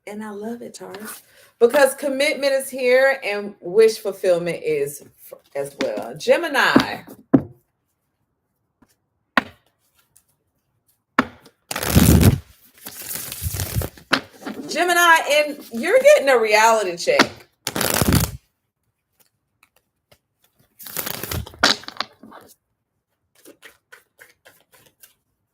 And I love it, Taurus, because commitment is here and wish fulfillment is as well. Gemini. Gemini, and you're getting a reality check.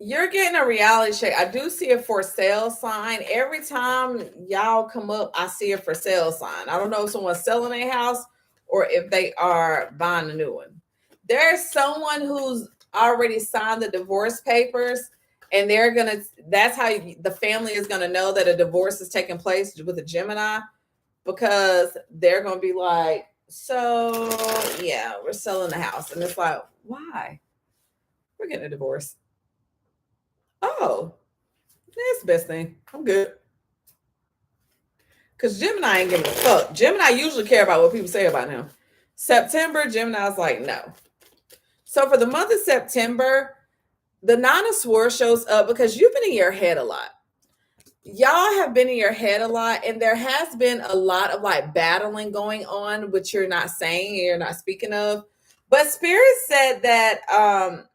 You're getting a reality check. I do see a for sale sign. Every time y'all come up, I see a for sale sign. I don't know if someone's selling a house or if they are buying a new one. There's someone who's already signed the divorce papers, and that's how the family is gonna know that a divorce is taking place with a Gemini, because they're gonna be like, so yeah, we're selling the house. And it's like, why? We're getting a divorce. Oh, that's the best thing. I'm good. Because Gemini ain't giving a fuck. Gemini usually care about what people say about him. September, Gemini's like, no. So for the month of September, the Nine of Swords shows up because you've been in your head a lot. Y'all have been in your head a lot, and there has been a lot of like battling going on, which you're not saying, you're not speaking of. But Spirit said that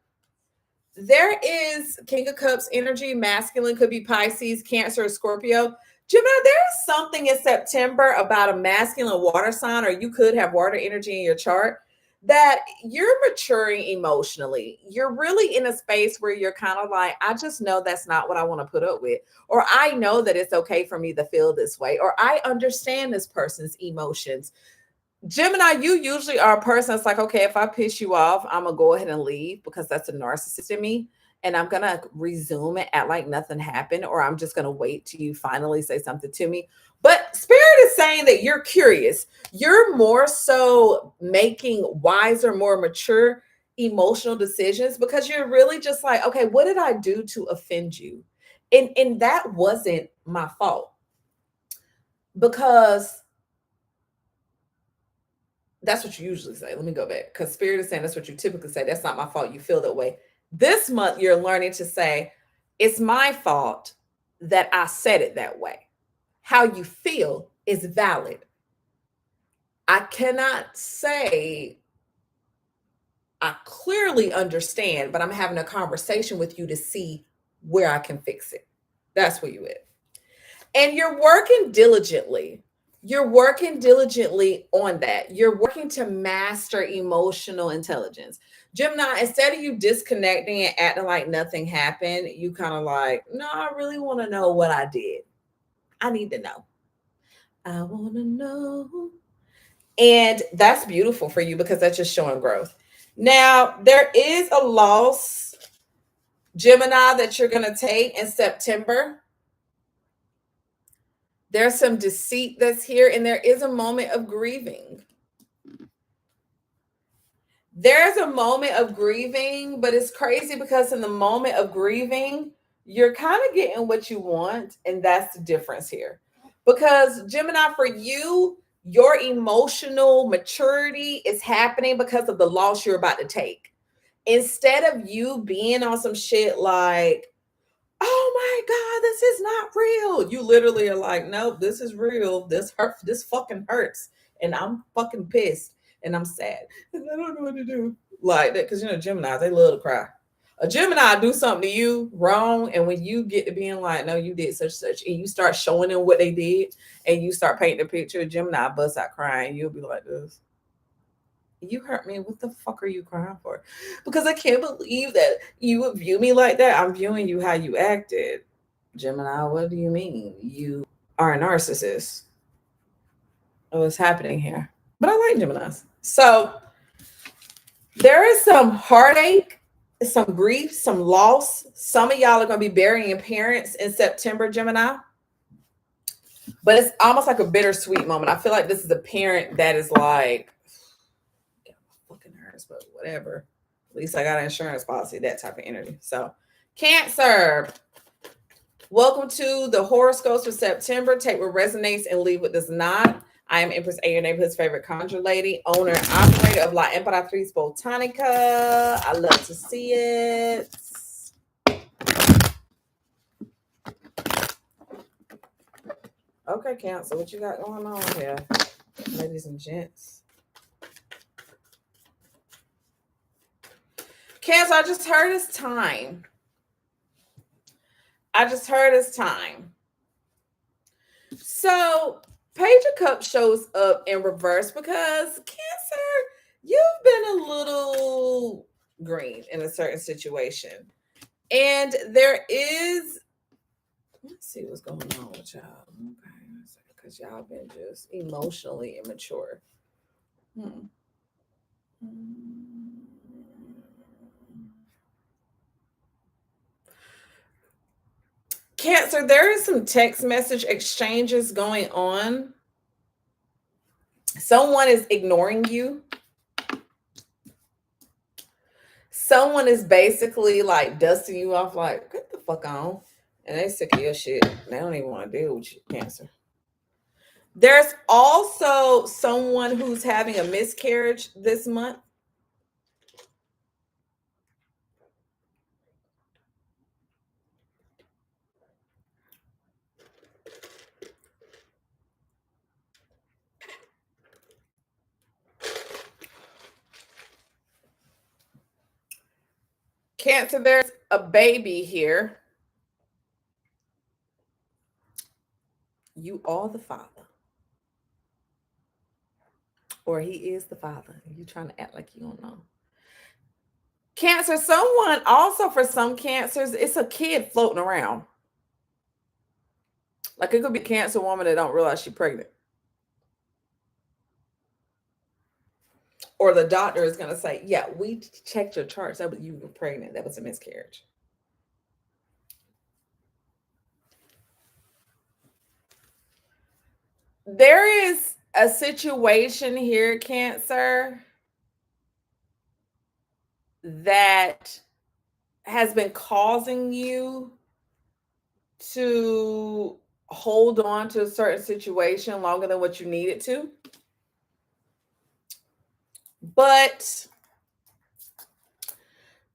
there is King of Cups energy. Masculine could be Pisces, Cancer, or Scorpio. Gemini, there's something in September about a masculine water sign, or you could have water energy in your chart, that you're maturing emotionally. You're really in a space where you're kind of like, I just know that's not what I want to put up with. Or I know that it's okay for me to feel this way. Or I understand this person's emotions. Gemini, you usually are a person that's like, okay, if I piss you off, I'm gonna go ahead and leave because that's a narcissist in me. and I'm gonna resume it, act like nothing happened, or I'm just gonna wait till you finally say something to me. But Spirit is saying that you're curious. You're more so making wiser, more mature emotional decisions because you're really just like, okay, what did I do to offend you? And that wasn't my fault. Because that's what you usually say. Let me go back. Because Spirit is saying that's what you typically say. That's not my fault. You feel that way. This month, you're learning to say, it's my fault that I said it that way. How you feel is valid. I cannot say I clearly understand, but I'm having a conversation with you to see where I can fix it. That's where you at. And you're working diligently. You're working diligently on that. You're working to master emotional intelligence. Gemini, instead of you disconnecting and acting like nothing happened, you kind of like, no, I really want to know what I did. I need to know. I want to know. And that's beautiful for you because that's just showing growth. Now, there is a loss, Gemini, that you're going to take in September. There's some deceit that's here, and there is a moment of grieving. There's a moment of grieving, but it's crazy because in the moment of grieving, you're kind of getting what you want, and that's the difference here. Because Gemini, for you, your emotional maturity is happening because of the loss you're about to take. Instead of you being on some shit like, oh my God, this is not real. You literally are like, nope, this is real. This hurt. This fucking hurts. And I'm fucking pissed. And I'm sad. And I don't know what to do. Like that. Because, Gemini, they love to cry. A Gemini do something to you wrong. And when you get to being like, no, you did such, and you start showing them what they did, and you start painting a picture, Gemini busts out crying. You'll be like this. You hurt me. What the fuck are you crying for? Because I can't believe that you would view me like that. I'm viewing you how you acted. Gemini, what do you mean? You are a narcissist. What's happening here? But I like Geminis. So there is some heartache, some grief, some loss. Some of y'all are going to be burying parents in September, Gemini. But it's almost like a bittersweet moment. I feel like this is a parent that is like, fucking hurts, but whatever. At least I got an insurance policy, that type of energy. So, Cancer, welcome to the horoscopes for September. Take what resonates and leave what does not. I am Empress A, your neighborhood's favorite conjure lady, owner and operator of La Emperatriz Botanica. I love to see it. Okay, Cancer, what you got going on here, ladies and gents? Cancer, I just heard it's time. So, Page of Cups shows up in reverse because Cancer, you've been a little green in a certain situation. And there is, let's see what's going on with y'all. Okay, because y'all been just emotionally immature. Hmm. Cancer, there is some text message exchanges going on. Someone is ignoring you. Someone is basically like dusting you off, like, get the fuck on. And they sick of your shit. They don't even want to deal with you, Cancer. There's also someone who's having a miscarriage this month. Cancer, there's a baby here. You are the father. Or he is the father. You trying to act like you don't know. Cancer, someone also for some cancers, it's a kid floating around. Like it could be a cancer woman that don't realize she's pregnant. Or the doctor is gonna say, yeah, we checked your charts. That was, you were pregnant. That was a miscarriage. There is a situation here, Cancer, that has been causing you to hold on to a certain situation longer than what you needed to. But,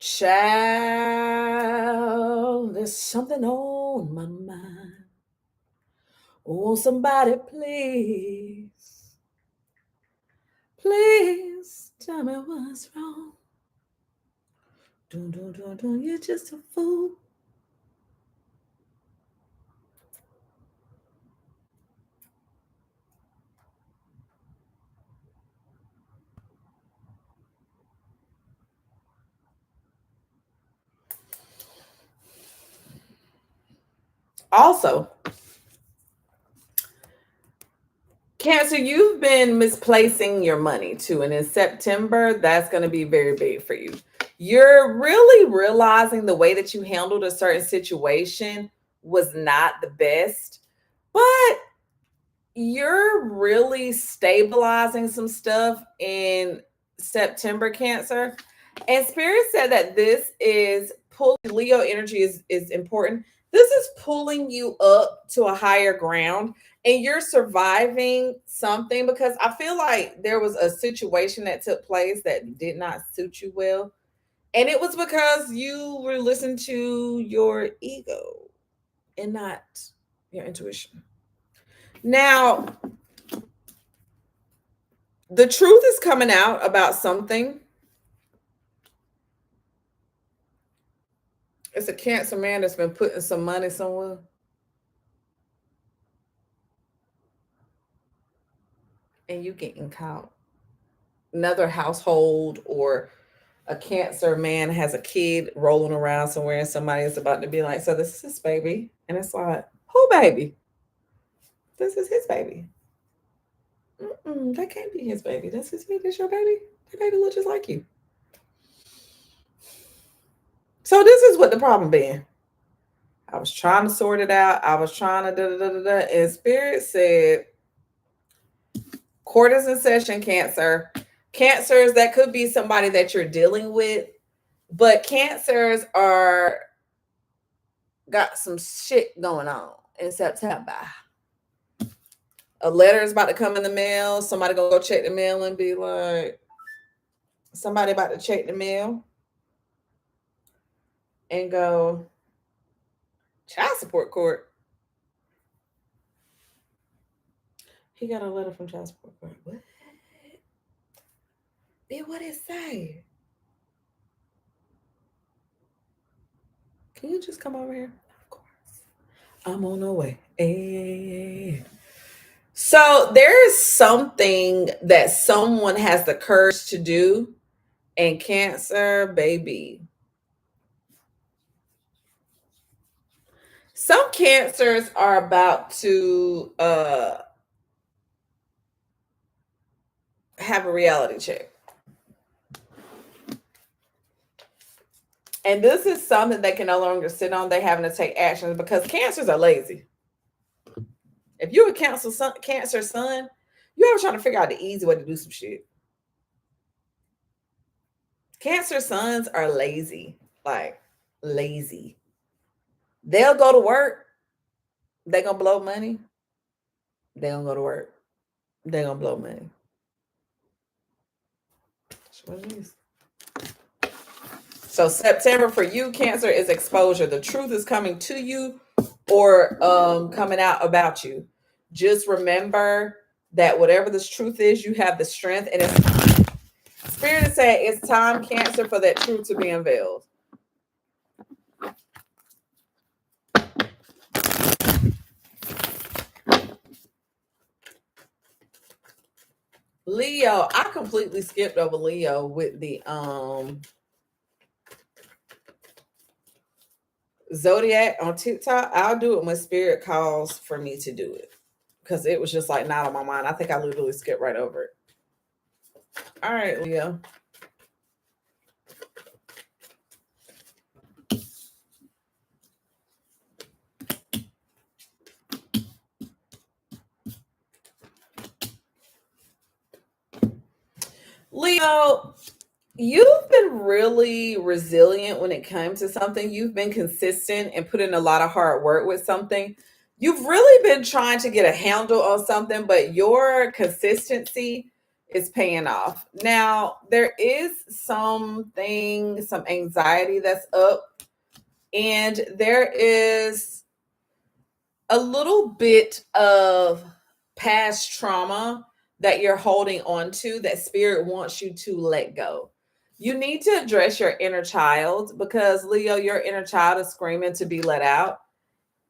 child, there's something on my mind. Oh, somebody, please, please tell me what's wrong. Dun, you're just a fool. Also, Cancer, you've been misplacing your money too. And in September, that's going to be very big for you. You're really realizing the way that you handled a certain situation was not the best, but you're really stabilizing some stuff in September, Cancer. And Spirit said that this is pulling Leo energy is important. This is pulling you up to a higher ground and you're surviving something because I feel like there was a situation that took place that did not suit you well. And it was because you were listening to your ego and not your intuition. Now, the truth is coming out about something. It's a Cancer man that's been putting some money somewhere and you getting caught. Another household or a Cancer man has a kid rolling around somewhere and somebody is about to be like, so this is his baby. And it's like, who baby? This is his baby. That can't be his baby. That's his baby. That's your baby. That baby looks just like you. So this is what the problem been. I was trying to sort it out. I was trying to da. And Spirit said, court is in session, Cancer. Cancers, that could be somebody that you're dealing with, but Cancers are got some shit going on in September. A letter is about to come in the mail. Somebody gonna go check the mail and be like, somebody about to check the mail and go, child support court. He got a letter from child support court. What? Then what it say? Can you just come over here? Of course. I'm on the way. Hey. So there is something that someone has the courage to do, and Cancer, baby. Some Cancers are about to have a reality check. And this is something they can no longer sit on. They having to take actions because Cancers are lazy. If you're a Cancer son, you ever trying to figure out the easy way to do some shit. Cancer sons are lazy, like lazy. They'll go to work. They gonna blow money. They gonna go to work. They gonna blow money. That's what it is. So September for you, Cancer, is exposure. The truth is coming to you or coming out about you. Just remember that whatever this truth is, you have the strength, and it's Spirit is saying it's time, Cancer, for that truth to be unveiled. Leo, I completely skipped over Leo with the Zodiac on TikTok. I'll do it when Spirit calls for me to do it because it was just like not on my mind. I think I literally skipped right over it. All right, Leo. Leo, you've been really resilient when it comes to something. You've been consistent and put in a lot of hard work with something. You've really been trying to get a handle on something, but your consistency is paying off. Now, there is something, some anxiety that's up, and there is a little bit of past trauma that you're holding on to that spirit wants you to let go. You need to address your inner child because Leo, your inner child is screaming to be let out.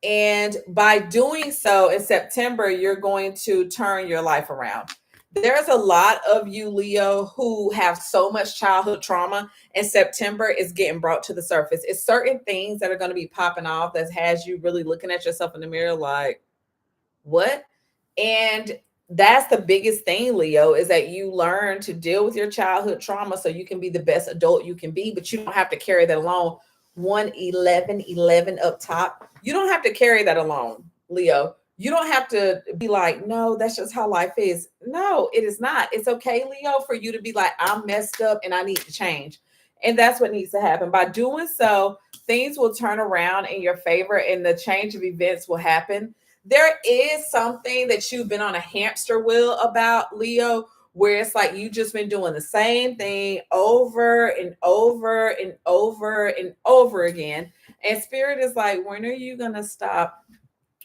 And by doing so in September, you're going to turn your life around. There's a lot of you, Leo, who have so much childhood trauma, and September is getting brought to the surface. It's certain things that are going to be popping off that has you really looking at yourself in the mirror like, what? And that's the biggest thing, Leo, is that you learn to deal with your childhood trauma so you can be the best adult you can be, but you don't have to carry that alone. 11111 up top. You don't have to carry that alone, Leo. You don't have to be like, no, that's just how life is. No, it is not. It's okay, Leo, for you to be like, I'm messed up and I need to change. And that's what needs to happen. By doing so, things will turn around in your favor and the change of events will happen. There is something that you've been on a hamster wheel about, Leo, where it's like you just been doing the same thing over and over and over and over again. And spirit is like, when are you going to stop?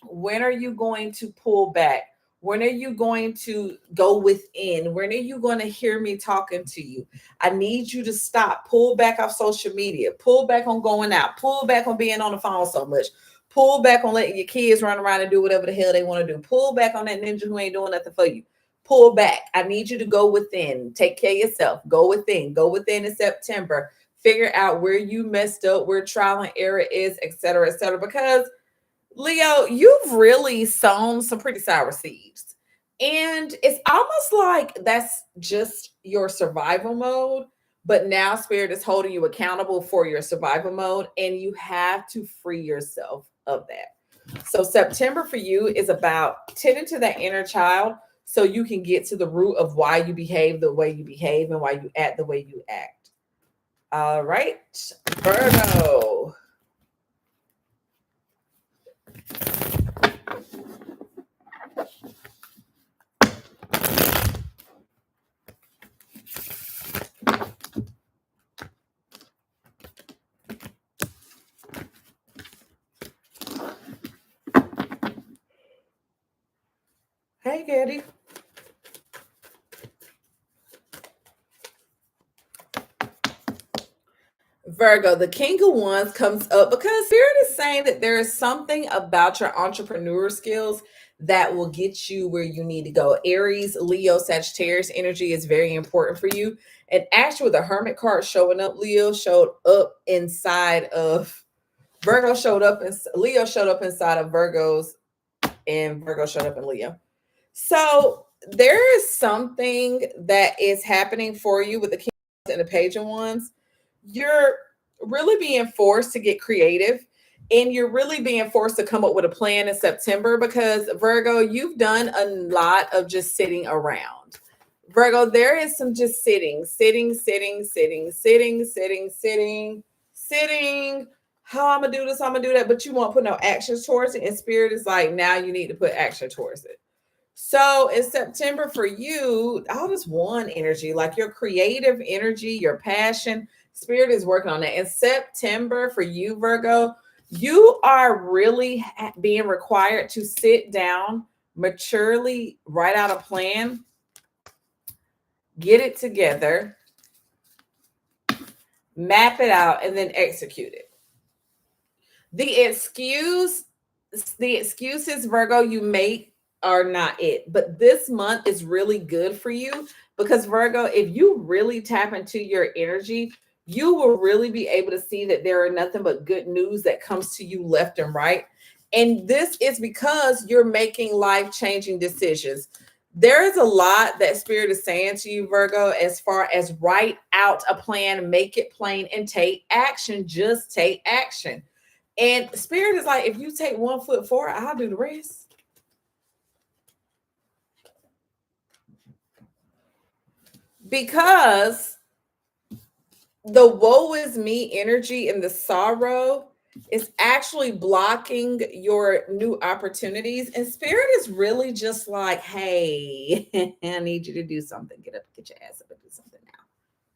When are you going to pull back? When are you going to go within? When are you going to hear me talking to you? I need you to stop. Pull back off social media. Pull back on going out. Pull back on being on the phone so much. Pull back on letting your kids run around and do whatever the hell they want to do. Pull back on that ninja who ain't doing nothing for you. Pull back. I need you to go within. Take care of yourself. Go within. Go within in September. Figure out where you messed up, where trial and error is, et cetera, et cetera. Because Leo, you've really sown some pretty sour seeds. And it's almost like that's just your survival mode. But now Spirit is holding you accountable for your survival mode, and you have to free yourself of that. So, September for you is about tending to that inner child so you can get to the root of why you behave the way you behave and why you act the way you act. All right, Virgo. Hey, Getty. Virgo, the King of Wands comes up because Spirit is saying that there is something about your entrepreneur skills that will get you where you need to go. Aries, Leo, Sagittarius energy is very important for you. And actually, the Hermit card showing up, Leo showed up inside of Virgo, showed up, and Leo showed up inside of Virgo's, and Virgo showed up in Leo. So there is something that is happening for you with the King and the Page of Wands. You're really being forced to get creative, and you're really being forced to come up with a plan in September because Virgo, you've done a lot of just sitting around. Virgo, there is some just sitting. How I'm gonna do this, I'm gonna do that, but you won't put no actions towards it. And Spirit is like, now you need to put action towards it. So in September for you, all this one energy, like your creative energy, your passion, Spirit is working on that. In September for you, Virgo, you are really being required to sit down, maturely write out a plan, get it together, map it out, and then execute it. The excuse, the excuses, Virgo, you make are not it. But this month is really good for you because Virgo, if you really tap into your energy, you will really be able to see that there are nothing but good news that comes to you left and right. And this is because you're making life-changing decisions. There is a lot that Spirit is saying to you, Virgo, as far as write out a plan, make it plain, and take action. Just take action. And Spirit is like, if you take 1 foot forward, I'll do the rest. because the woe is me energy and the sorrow is actually blocking your new opportunities. And spirit is really just like, hey, I need you to do something. Get up, get your ass up and do something now.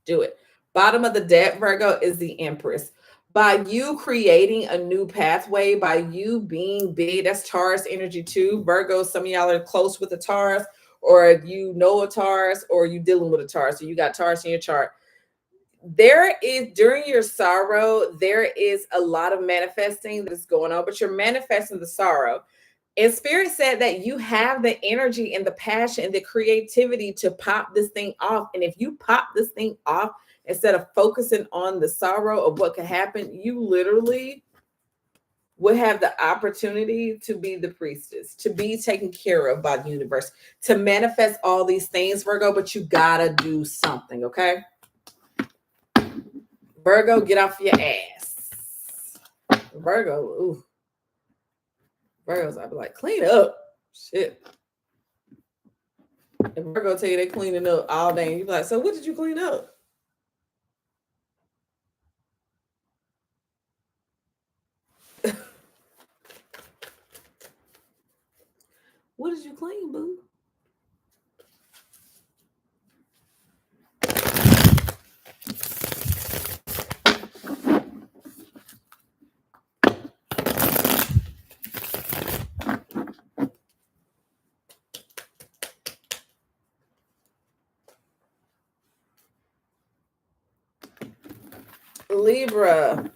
Do it. Bottom of the deck, Virgo, is the Empress. By you creating a new pathway, by you being big, that's Taurus energy too. Virgo, some of y'all are close with the Taurus, or you know a Taurus, or you dealing with a Taurus. So you got Taurus in your chart. There is, during your sorrow, there is a lot of manifesting that is going on, but you're manifesting the sorrow. And spirit said that you have the energy and the passion and the creativity to pop this thing off. And if you pop this thing off instead of focusing on the sorrow of what could happen, you literally would have the opportunity to be the priestess, to be taken care of by the universe, to manifest all these things, Virgo. But you gotta do something, okay? Virgo, get off your ass. Virgo, ooh. Virgos, I'd be like, clean up. Shit. If Virgo tell you they cleaning up all day, you be like, so what did you clean up? What did you clean, boo? Libra.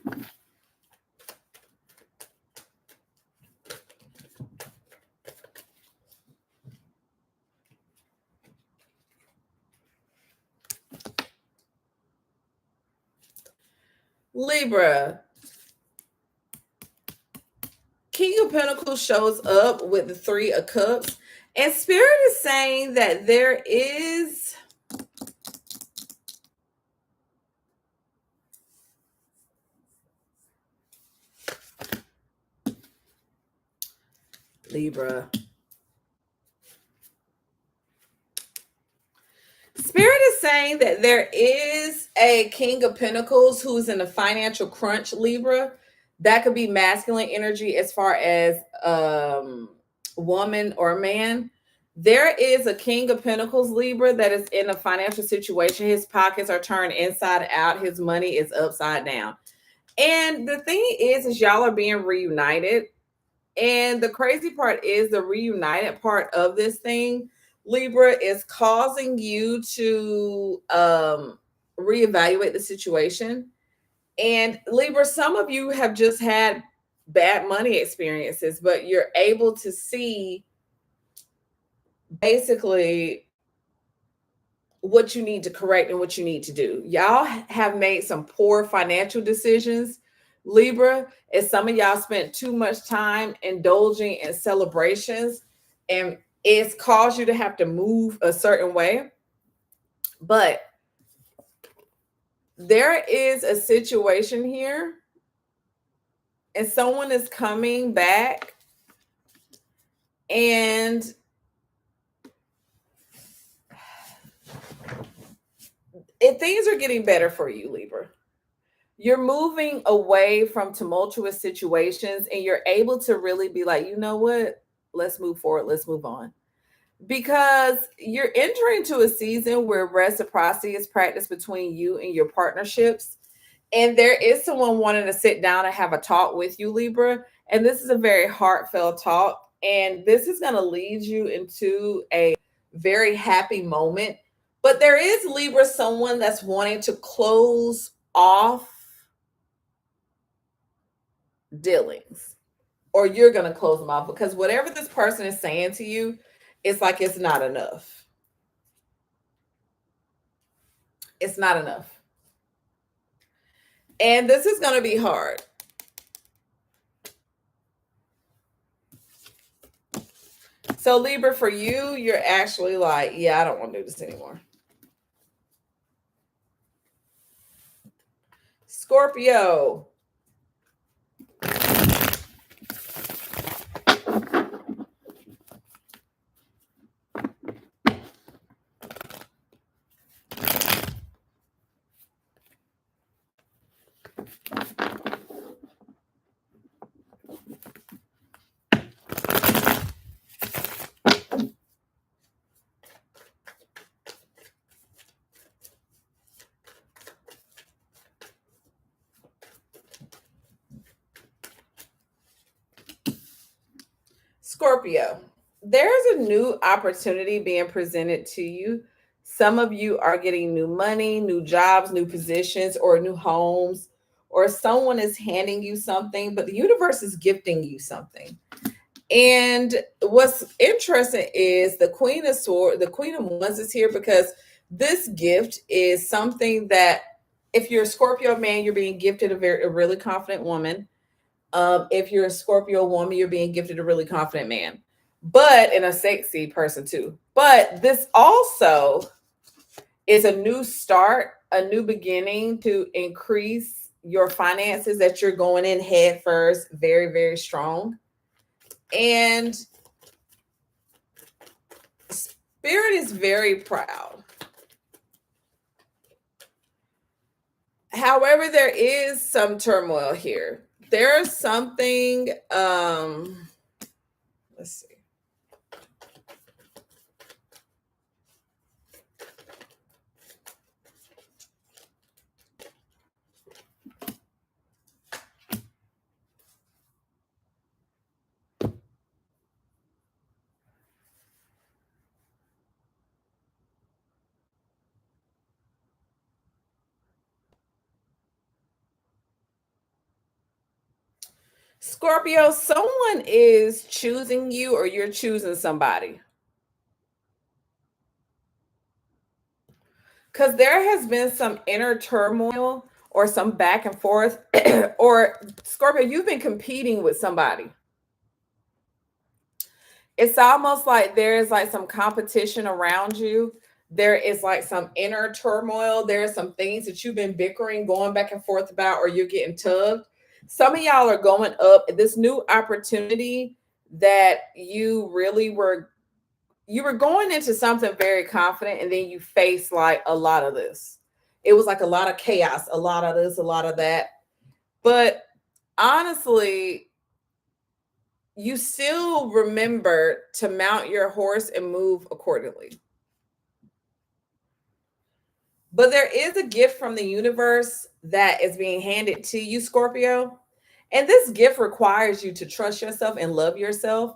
Libra. King of Pentacles shows up with the Three of Cups. And Spirit is saying that there is Libra. Spirit is saying that there is a King of Pentacles who's in a financial crunch, Libra. That could be masculine energy as far as woman or man. There is a King of Pentacles, Libra, that is in a financial situation. His pockets are turned inside out. His money is upside down. And the thing is y'all are being reunited. And the crazy part is the reunited part of this thing, Libra, is causing you to reevaluate the situation. And Libra, some of you have just had bad money experiences, but you're able to see basically what you need to correct and what you need to do. Y'all have made some poor financial decisions, Libra, as some of y'all spent too much time indulging in celebrations, and it's caused you to have to move a certain way. But there is a situation here, and someone is coming back, and things are getting better for you, Libra. You're moving away from tumultuous situations, and you're able to really be like, you know what? Let's move forward. Let's move on. Because you're entering into a season where reciprocity is practiced between you and your partnerships. And there is someone wanting to sit down and have a talk with you, Libra. And this is a very heartfelt talk. And this is going to lead you into a very happy moment. But there is, Libra, someone that's wanting to close off dealings, or you're going to close them off, because whatever this person is saying to you, it's like it's not enough. It's not enough. And this is going to be hard. So Libra, for you, you're actually like, yeah, I don't want to do this anymore. Scorpio. Scorpio, there's a new opportunity being presented to you. Some of you are getting new money, new jobs, new positions, or new homes, or someone is handing you something, but the universe is gifting you something. And what's interesting is the Queen of Swords, the Queen of Wands is here because this gift is something that if you're a Scorpio man, you're being gifted a really confident woman. If you're a Scorpio woman, you're being gifted a really confident man, but and a sexy person too. But this also is a new start, a new beginning to increase your finances that you're going in head first, very, very strong. And Spirit is very proud. However, there is some turmoil here. There's something, let's see. Scorpio, someone is choosing you or you're choosing somebody. Because there has been some inner turmoil or some back and forth, or Scorpio, you've been competing with somebody. It's almost like there is like some competition around you. There is like some inner turmoil. There are some things that you've been bickering, going back and forth about, or you're getting tugged. Some of y'all are going up this new opportunity that you were going into something very confident, and then you face like a lot of this. It was like a lot of chaos, a lot of this, a lot of that. But honestly, you still remember to mount your horse and move accordingly. But there is a gift from the universe that is being handed to you, Scorpio. And this gift requires you to trust yourself and love yourself.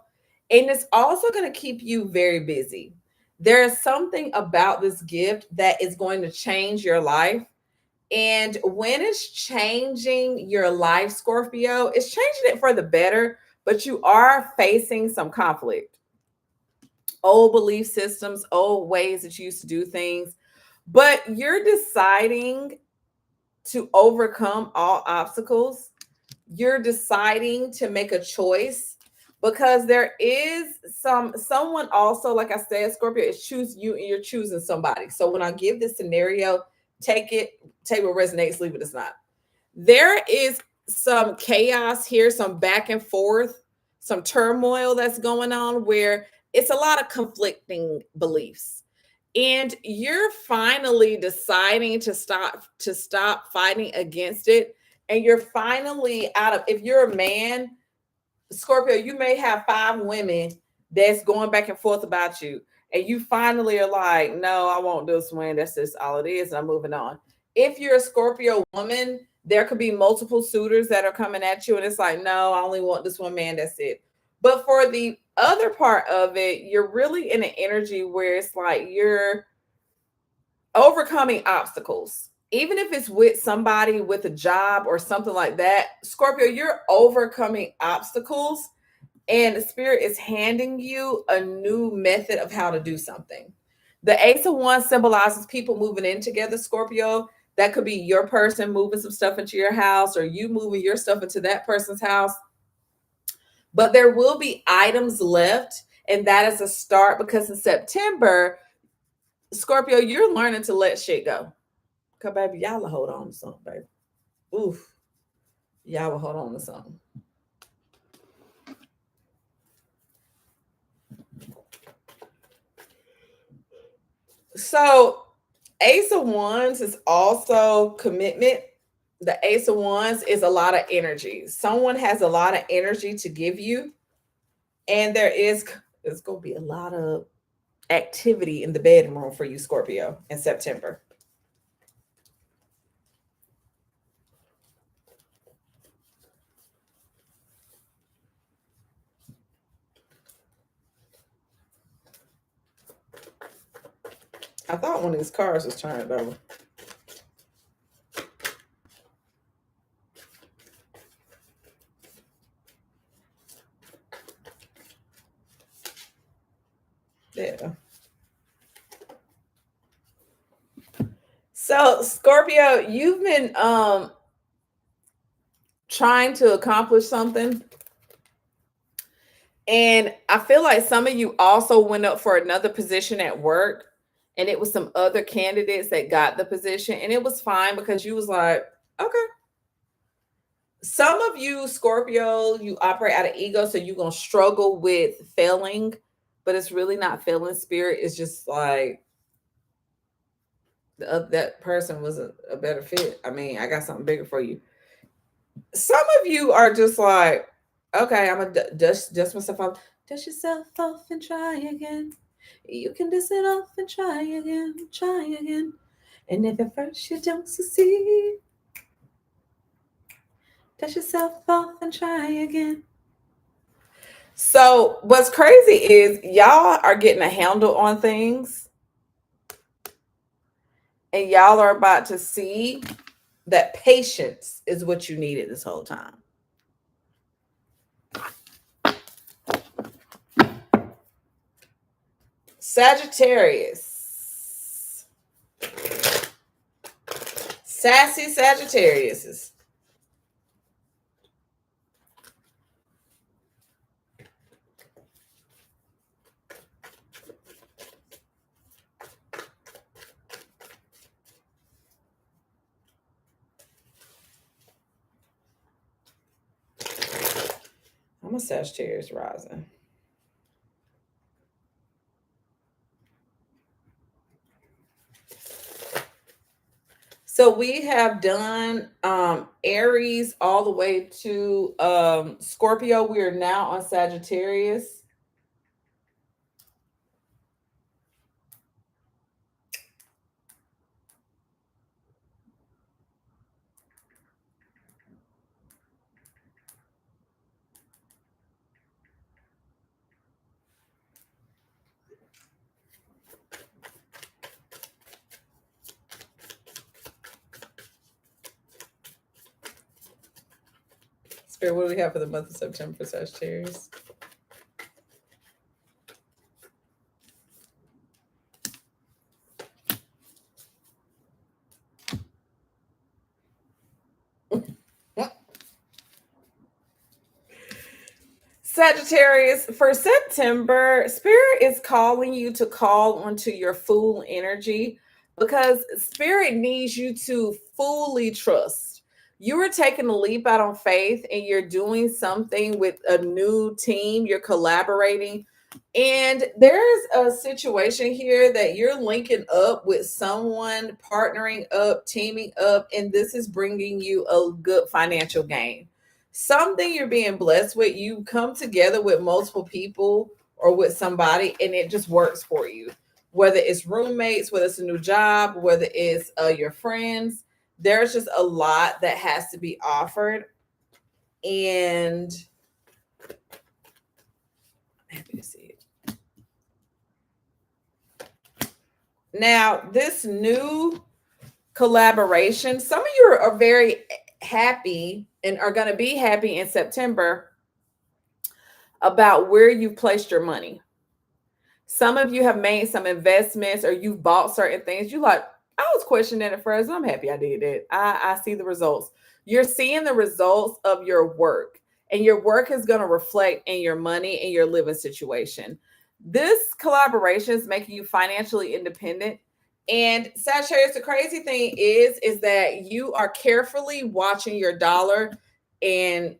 And it's also going to keep you very busy. There is something about this gift that is going to change your life. And when it's changing your life, Scorpio, it's changing it for the better, but you are facing some conflict. Old belief systems, old ways that you used to do things, but you're deciding to overcome all obstacles. You're deciding to make a choice because there is someone also, like I said, Scorpio is choosing you and you're choosing somebody. So when I give this scenario, take what resonates, leave it as not. There is some chaos here, some back and forth, some turmoil that's going on where it's a lot of conflicting beliefs. And you're finally deciding to stop fighting against it. And you're finally out of, if you're a man, Scorpio, you may have five women that's going back and forth about you. And you finally are like, no, I want this one. That's just all it is. And I'm moving on. If you're a Scorpio woman, there could be multiple suitors that are coming at you. And it's like, no, I only want this one man. That's it. But for the other part of it, you're really in an energy where it's like you're overcoming obstacles. Even if it's with somebody with a job or something like that, Scorpio, you're overcoming obstacles and the spirit is handing you a new method of how to do something. The Ace of Wands symbolizes people moving in together, Scorpio. That could be your person moving some stuff into your house or you moving your stuff into that person's house. But there will be items left, and that is a start because in September, Scorpio, you're learning to let shit go. Cause baby, y'all will hold on to something, baby. Oof, y'all will hold on to something. So, Ace of Wands is also commitment. The Ace of Wands is a lot of energy. Someone has a lot of energy to give you, and there's gonna be a lot of activity in the bedroom for you, Scorpio, in September. I thought one of these cars was turned over. Yeah. So Scorpio, you've been trying to accomplish something. And I feel like some of you also went up for another position at work, and it was some other candidates that got the position, and it was fine because you was like, okay. Some of you, Scorpio, you operate out of ego, so you're gonna struggle with failing, but it's really not failing spirit. It's just like that person was a better fit. I mean, I got something bigger for you. Some of you are just like, okay, I'm gonna dust myself off. Dust yourself off and try again. You can dust it off and try again, try again. And if at first you don't succeed, dust yourself off and try again. So what's crazy is y'all are getting a handle on things, and y'all are about to see that patience is what you needed this whole time. Sagittarius. Sassy Sagittarius. I'm a Sagittarius rising. So we have done Aries all the way to Scorpio. We are now on Sagittarius. Spirit, what do we have for the month of September for Sagittarius? Sagittarius, for September, Spirit is calling you to call onto your full energy because Spirit needs you to fully trust. You are taking a leap out on faith and you're doing something with a new team, you're collaborating. And there's a situation here that you're linking up with someone, partnering up, teaming up, and this is bringing you a good financial gain, something you're being blessed with. You come together with multiple people or with somebody and it just works for you, whether it's roommates, whether it's a new job, whether it's your friends. There's just a lot that has to be offered, and I'm happy to see it. Now this new collaboration, some of you are very happy and are going to be happy in September about where you placed your money. Some of you have made some investments or you've bought certain things. You like, I was questioning it at first. I'm happy I did it. I see the results. You're seeing the results of your work, and your work is going to reflect in your money and your living situation. This collaboration is making you financially independent. And Sagittarius, the crazy thing is that you are carefully watching your dollar in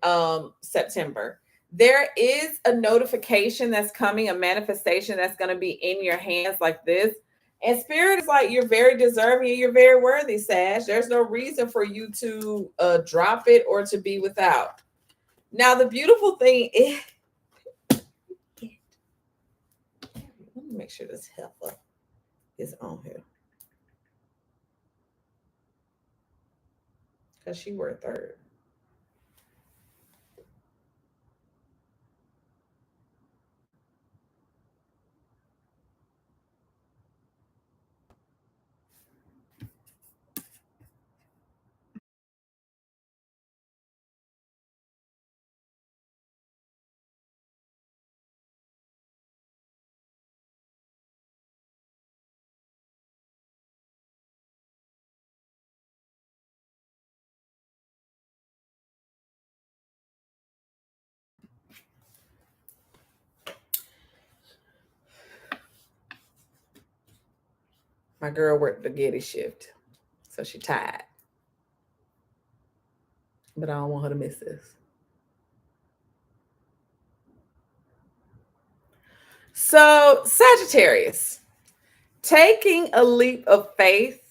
September. There is a notification that's coming, a manifestation that's going to be in your hands like this. And Spirit is like, you're very deserving, you're very worthy, Sag. There's no reason for you to drop it or to be without. Now, the beautiful thing is, let me make sure this heifer is on here, because she were third. My girl worked the Getty shift, so she tired, but I don't want her to miss this. So, Sagittarius, taking a leap of faith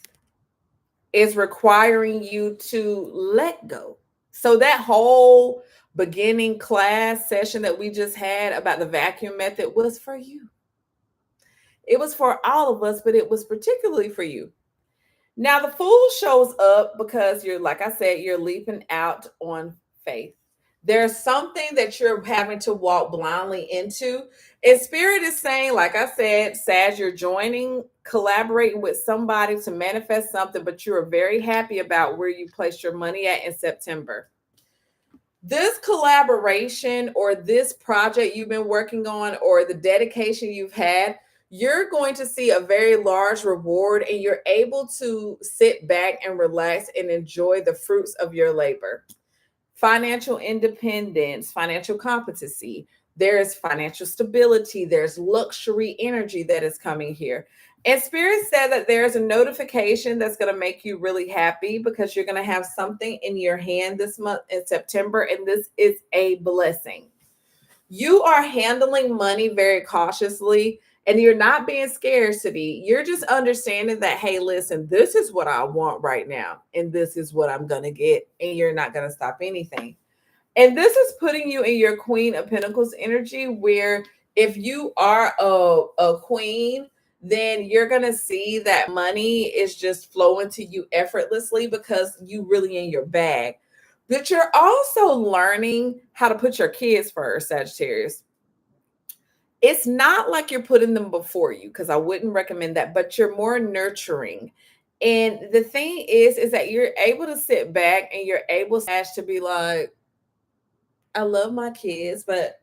is requiring you to let go. So, that whole beginning class session that we just had about the vacuum method was for you. It was for all of us, but it was particularly for you. Now, the fool shows up because you're, like I said, you're leaping out on faith. There's something that you're having to walk blindly into. And Spirit is saying, like I said, Sag, you're joining, collaborating with somebody to manifest something, but you are very happy about where you placed your money at in September. This collaboration or this project you've been working on or the dedication you've had, you're going to see a very large reward and you're able to sit back and relax and enjoy the fruits of your labor. Financial independence, financial competency, there's financial stability, there's luxury energy that is coming here. And Spirit said that there's a notification that's going to make you really happy because you're going to have something in your hand this month in September, and this is a blessing. You are handling money very cautiously and you're not being scarcity. You're just understanding that, hey, listen, this is what I want right now, and this is what I'm going to get, and you're not going to stop anything. And this is putting you in your Queen of Pentacles energy, where if you are a queen, then you're going to see that money is just flowing to you effortlessly because you really in your bag. But you're also learning how to put your kids first, Sagittarius. It's not like you're putting them before you, because I wouldn't recommend that, but you're more nurturing. And the thing is that you're able to sit back and you're able, Sag, to be like, I love my kids, but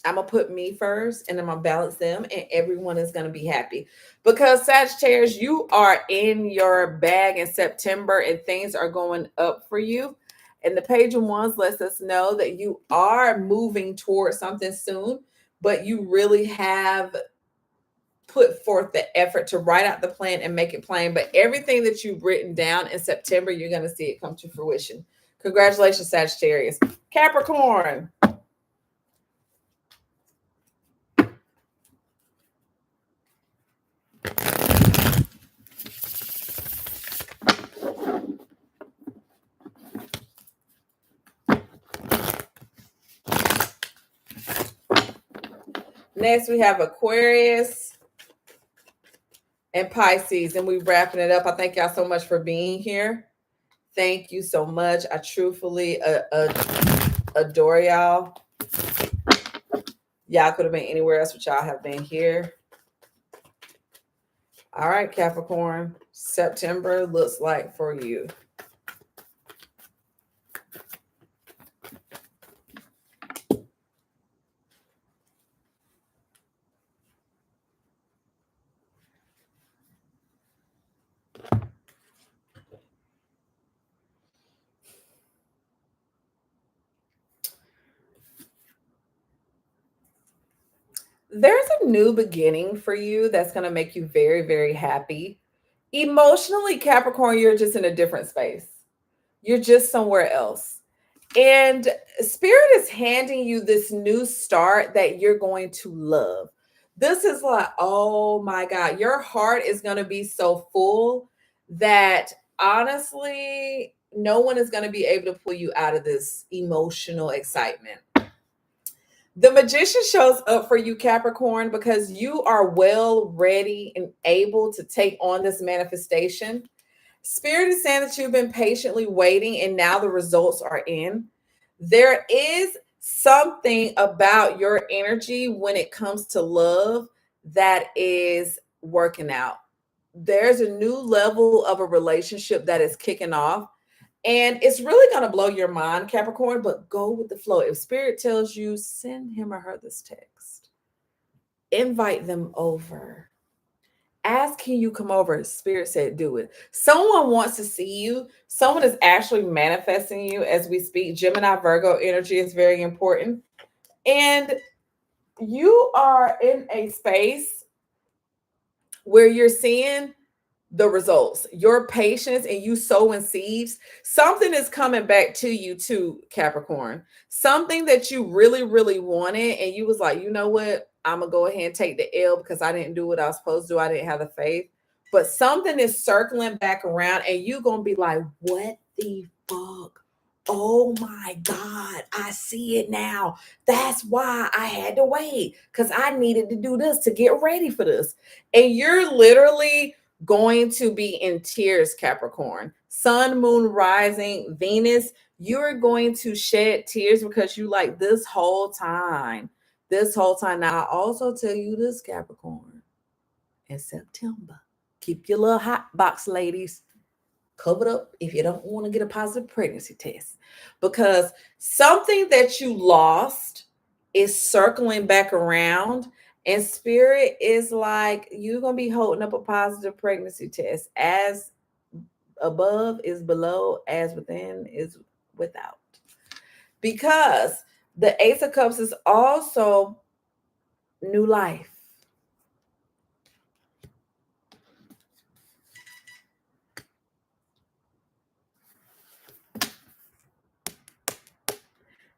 I'm gonna put me first and I'm gonna balance them, and everyone is gonna be happy. Because Sagittarius, you are in your bag in September and things are going up for you. And the Page of Wands lets us know that you are moving towards something soon, but you really have put forth the effort to write out the plan and make it plain. But everything that you've written down in September, you're gonna see it come to fruition. Congratulations, Sagittarius. Capricorn. Next, we have Aquarius and Pisces, and we're wrapping it up. I thank y'all so much for being here. Thank you so much. I truthfully adore y'all. Y'all could have been anywhere else, but y'all have been here. All right, Capricorn. September looks like for you. There's a new beginning for you that's going to make you very, very happy. Emotionally, Capricorn, you're just in a different space. You're just somewhere else. And Spirit is handing you this new start that you're going to love. This is like, oh my God, your heart is going to be so full that honestly, no one is going to be able to pull you out of this emotional excitement. The Magician shows up for you, Capricorn, because you are well ready and able to take on this manifestation. Spirit is saying that you've been patiently waiting and now the results are in. There is something about your energy when it comes to love that is working out. There's a new level of a relationship that is kicking off. And it's really going to blow your mind, Capricorn, but go with the flow. If Spirit tells you, send him or her this text, invite them over. Ask, can you come over? Spirit said, do it. Someone wants to see you. Someone is actually manifesting you as we speak. Gemini, Virgo energy is very important. And you are in a space where you're seeing the results. Your patience and you sowing seeds, something is coming back to you too, Capricorn. Something that you really, really wanted, and you was like, you know what? I'm gonna go ahead and take the L because I didn't do what I was supposed to do. I didn't have the faith. But something is circling back around, and you gonna be like, what the fuck? Oh my God, I see it now. That's why I had to wait because I needed to do this to get ready for this. And you're literally going to be in tears, Capricorn. Sun, moon, rising, Venus, you're going to shed tears because you like this whole time. This whole time. Now, I also tell you this, Capricorn, in September, keep your little hot box, ladies, covered up if you don't want to get a positive pregnancy test because something that you lost is circling back around, and spirit is like you're gonna be holding up a positive pregnancy test. As above is below, as within is without, because the Ace of Cups is also new life.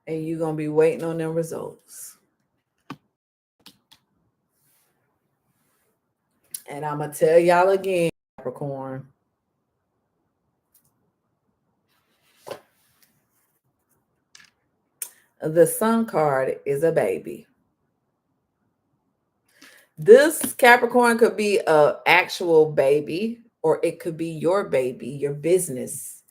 And you're gonna be waiting on them results. And I'm gonna tell y'all again, Capricorn, the Sun card is a baby. This Capricorn could be a actual baby, or it could be your baby, your business,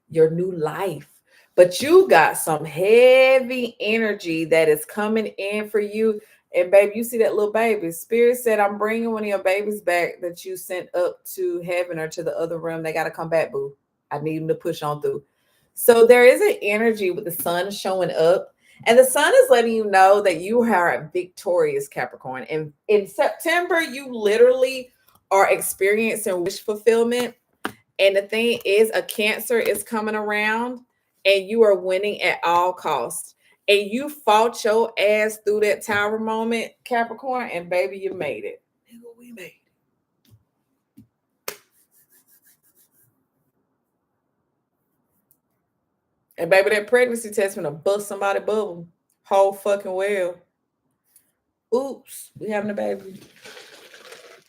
your new life. But you got some heavy energy that is coming in for you. And baby, you see that little baby. Spirit said, I'm bringing one of your babies back that you sent up to heaven or to the other realm. They got to come back, boo. I need them to push on through. So there is an energy with the sun showing up. And the sun is letting you know that you are a victorious Capricorn. And in September, you literally are experiencing wish fulfillment. And the thing is, a Cancer is coming around and you are winning at all costs. And you fought your ass through that tower moment, Capricorn, and baby, you made it. Nigga, we made it. And baby, that pregnancy test gonna bust somebody bubble. Whole fucking well. Oops, we having a baby.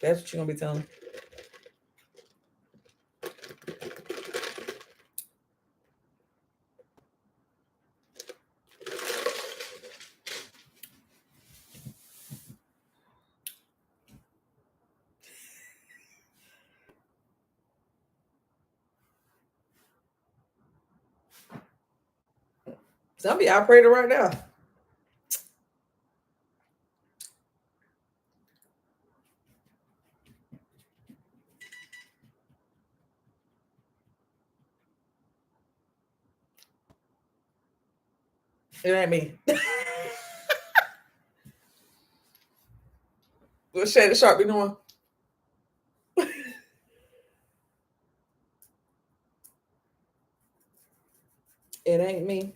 That's what you're gonna be telling. Some of y'all praying right now. It ain't me. What Shady Sharp be doing? It ain't me.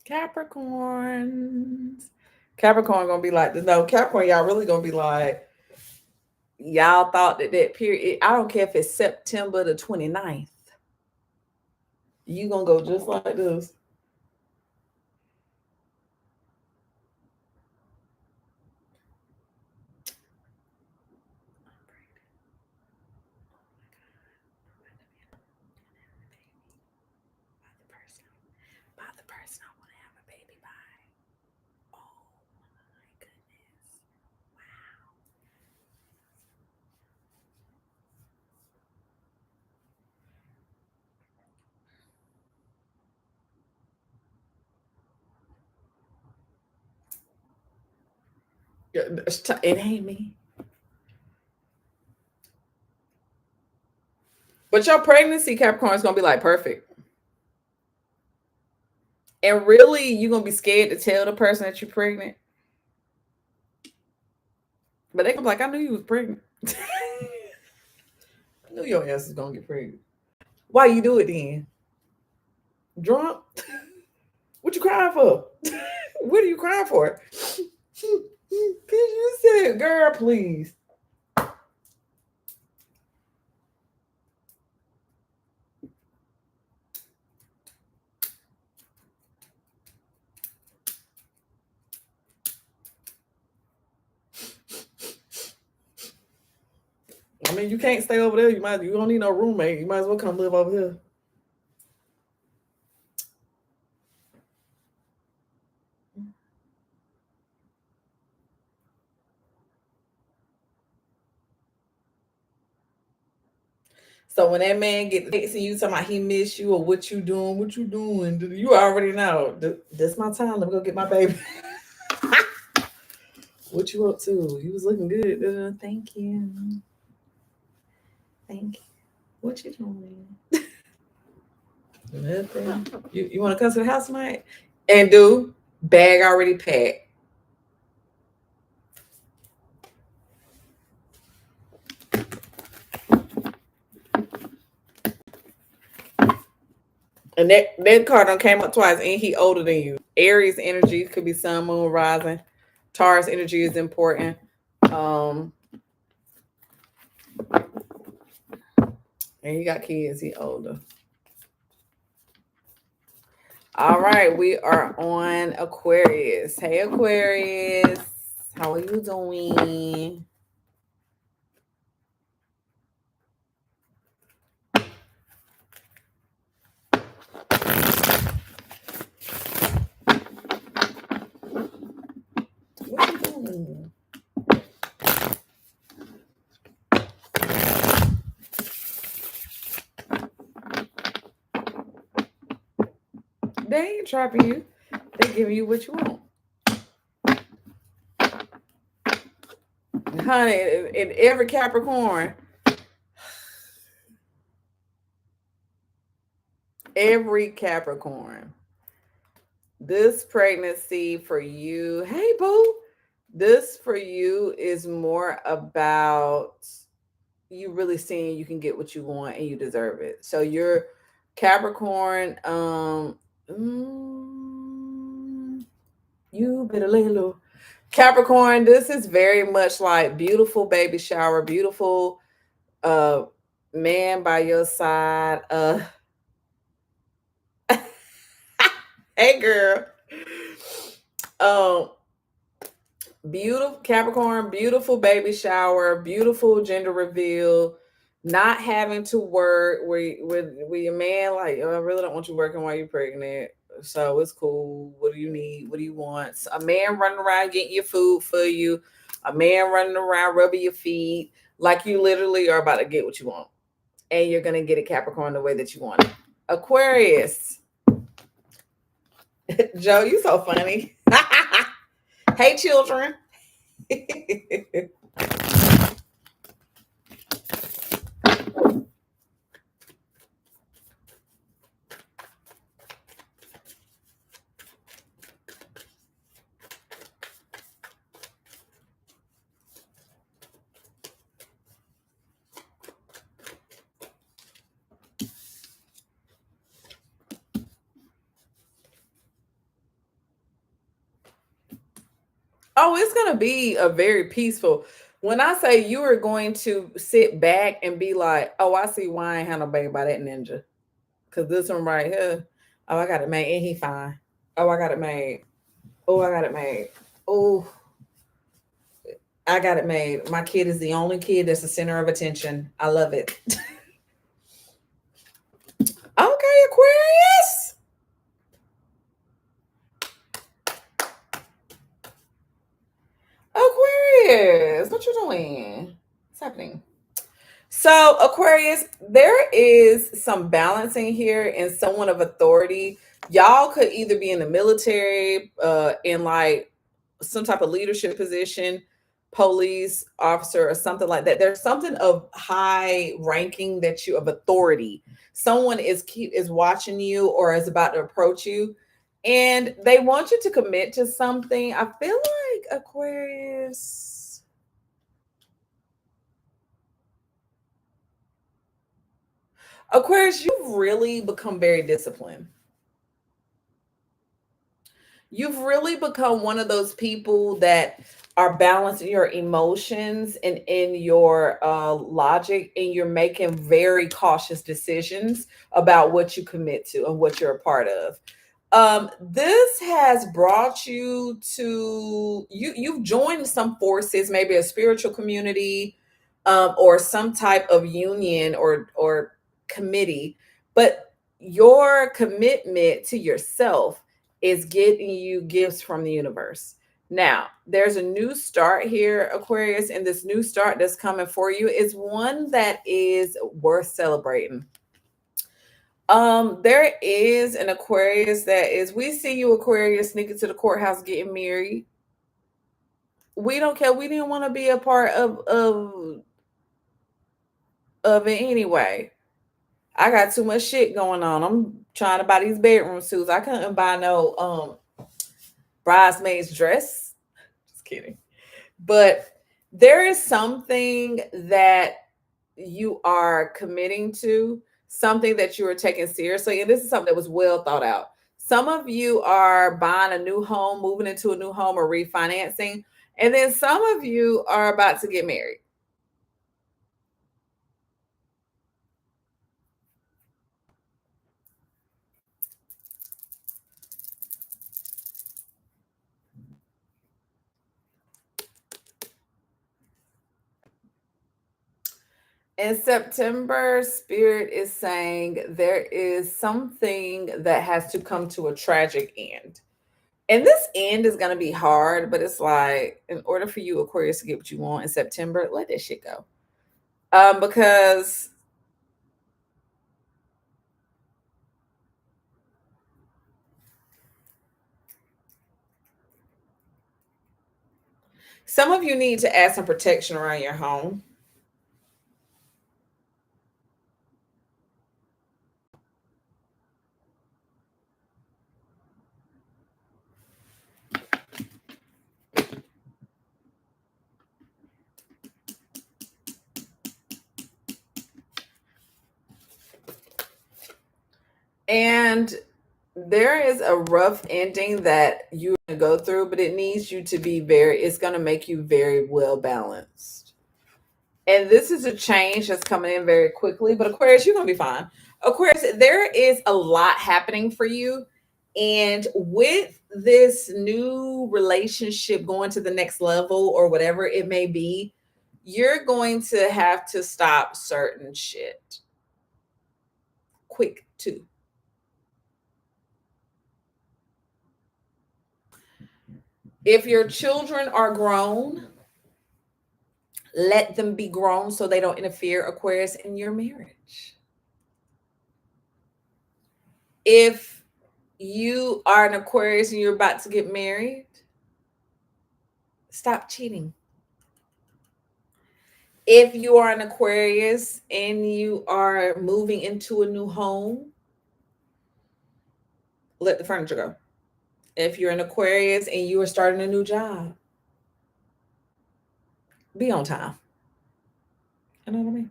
Capricorns. Capricorn gonna be like this. No, Capricorn, y'all really gonna be like, y'all thought that that period, I don't care if it's September the 29th, you gonna go just like this. By the person I want to have a baby by. Oh my goodness. Wow. It ain't me. But your pregnancy, Capricorn, is gonna be like perfect. And really, you're gonna be scared to tell the person that you're pregnant. But they gonna be like, I knew you was pregnant. I knew your ass was gonna get pregnant. Why you do it then? Drunk? What you crying for? What are you crying for? Cause you said, girl, please. I mean, you can't stay over there. You don't need no roommate. You might as well come live over here. So when that man get texting you talking about he miss you or what you doing, you already know. This my time. Let me go get my baby. What you up to? You was looking good. Thank you. Thank you. What you doing? Nothing. You want to come to the house tonight? And do bag already packed. And that card done came up twice, and he older than you. Aries energy could be sun, moon, rising. Taurus energy is important. And he got kids. He older. All right, we are on Aquarius. Hey, Aquarius, how are you doing? What you doing? They ain't trapping you. They giving you what you want. Honey, in every Capricorn, this pregnancy for you, hey boo, this for you is more about you really seeing you can get what you want and you deserve it. So you're Capricorn, you better lay low. Capricorn, this is very much like beautiful baby shower, beautiful man by your side. Hey girl. Um beautiful Capricorn, beautiful baby shower, beautiful gender reveal, not having to work with your man like, oh, I really don't want you working while you're pregnant. So it's cool. What do you need? What do you want? So a man running around getting your food for you, a man running around rubbing your feet, like you literally are about to get what you want. And you're gonna get it, Capricorn, the way that you want it. Aquarius. Joe, you so funny. Hey children. Oh, it's going to be a very peaceful. When I say you are going to sit back and be like, oh, I see why I ain't had no baby by that ninja. Because this one right here, oh, I got it made. And he fine. Oh, I got it made. Oh, I got it made. Oh, I got it made. My kid is the only kid that's the center of attention. I love it. Okay, Aquarius. Aquarius, what you doing? What's happening? So, Aquarius, there is some balancing here and someone of authority. Y'all could either be in the military, in like some type of leadership position, police officer or something like that. There's something of high ranking that you of authority. Someone is watching you or is about to approach you, and they want you to commit to something. I feel like Aquarius, you've really become very disciplined. You've really become one of those people that are balancing your emotions and in your logic, and you're making very cautious decisions about what you commit to and what you're a part of. This has brought you to you've joined some forces, maybe a spiritual community, or some type of union or committee, but your commitment to yourself is getting you gifts from the universe. Now, there's a new start here, Aquarius, and this new start that's coming for you is one that is worth celebrating. There is an Aquarius that is, we see you, Aquarius, sneaking to the courthouse getting married. We don't care. We didn't want to be a part of it anyway. I got too much shit going on. I'm trying to buy these bedroom suits. I couldn't buy no bridesmaid's dress. Just kidding. But there is something that you are committing to, something that you are taking seriously. And this is something that was well thought out. Some of you are buying a new home, moving into a new home, or refinancing. And then some of you are about to get married. In September, Spirit is saying there is something that has to come to a tragic end. And this end is going to be hard, but it's like, in order for you, Aquarius, to get what you want in September, let that shit go. Because some of you need to add some protection around your home. And there is a rough ending that you're going to go through, but it needs you to be it's going to make you very well balanced. And this is a change that's coming in very quickly, but Aquarius, you're going to be fine. Aquarius, there is a lot happening for you. And with this new relationship going to the next level or whatever it may be, you're going to have to stop certain shit quick too. If your children are grown, let them be grown so they don't interfere, Aquarius, in your marriage. If you are an Aquarius and you're about to get married, stop cheating. If you are an Aquarius and you are moving into a new home, let the furniture go. If you're an Aquarius and you are starting a new job, be on time. You know what I mean?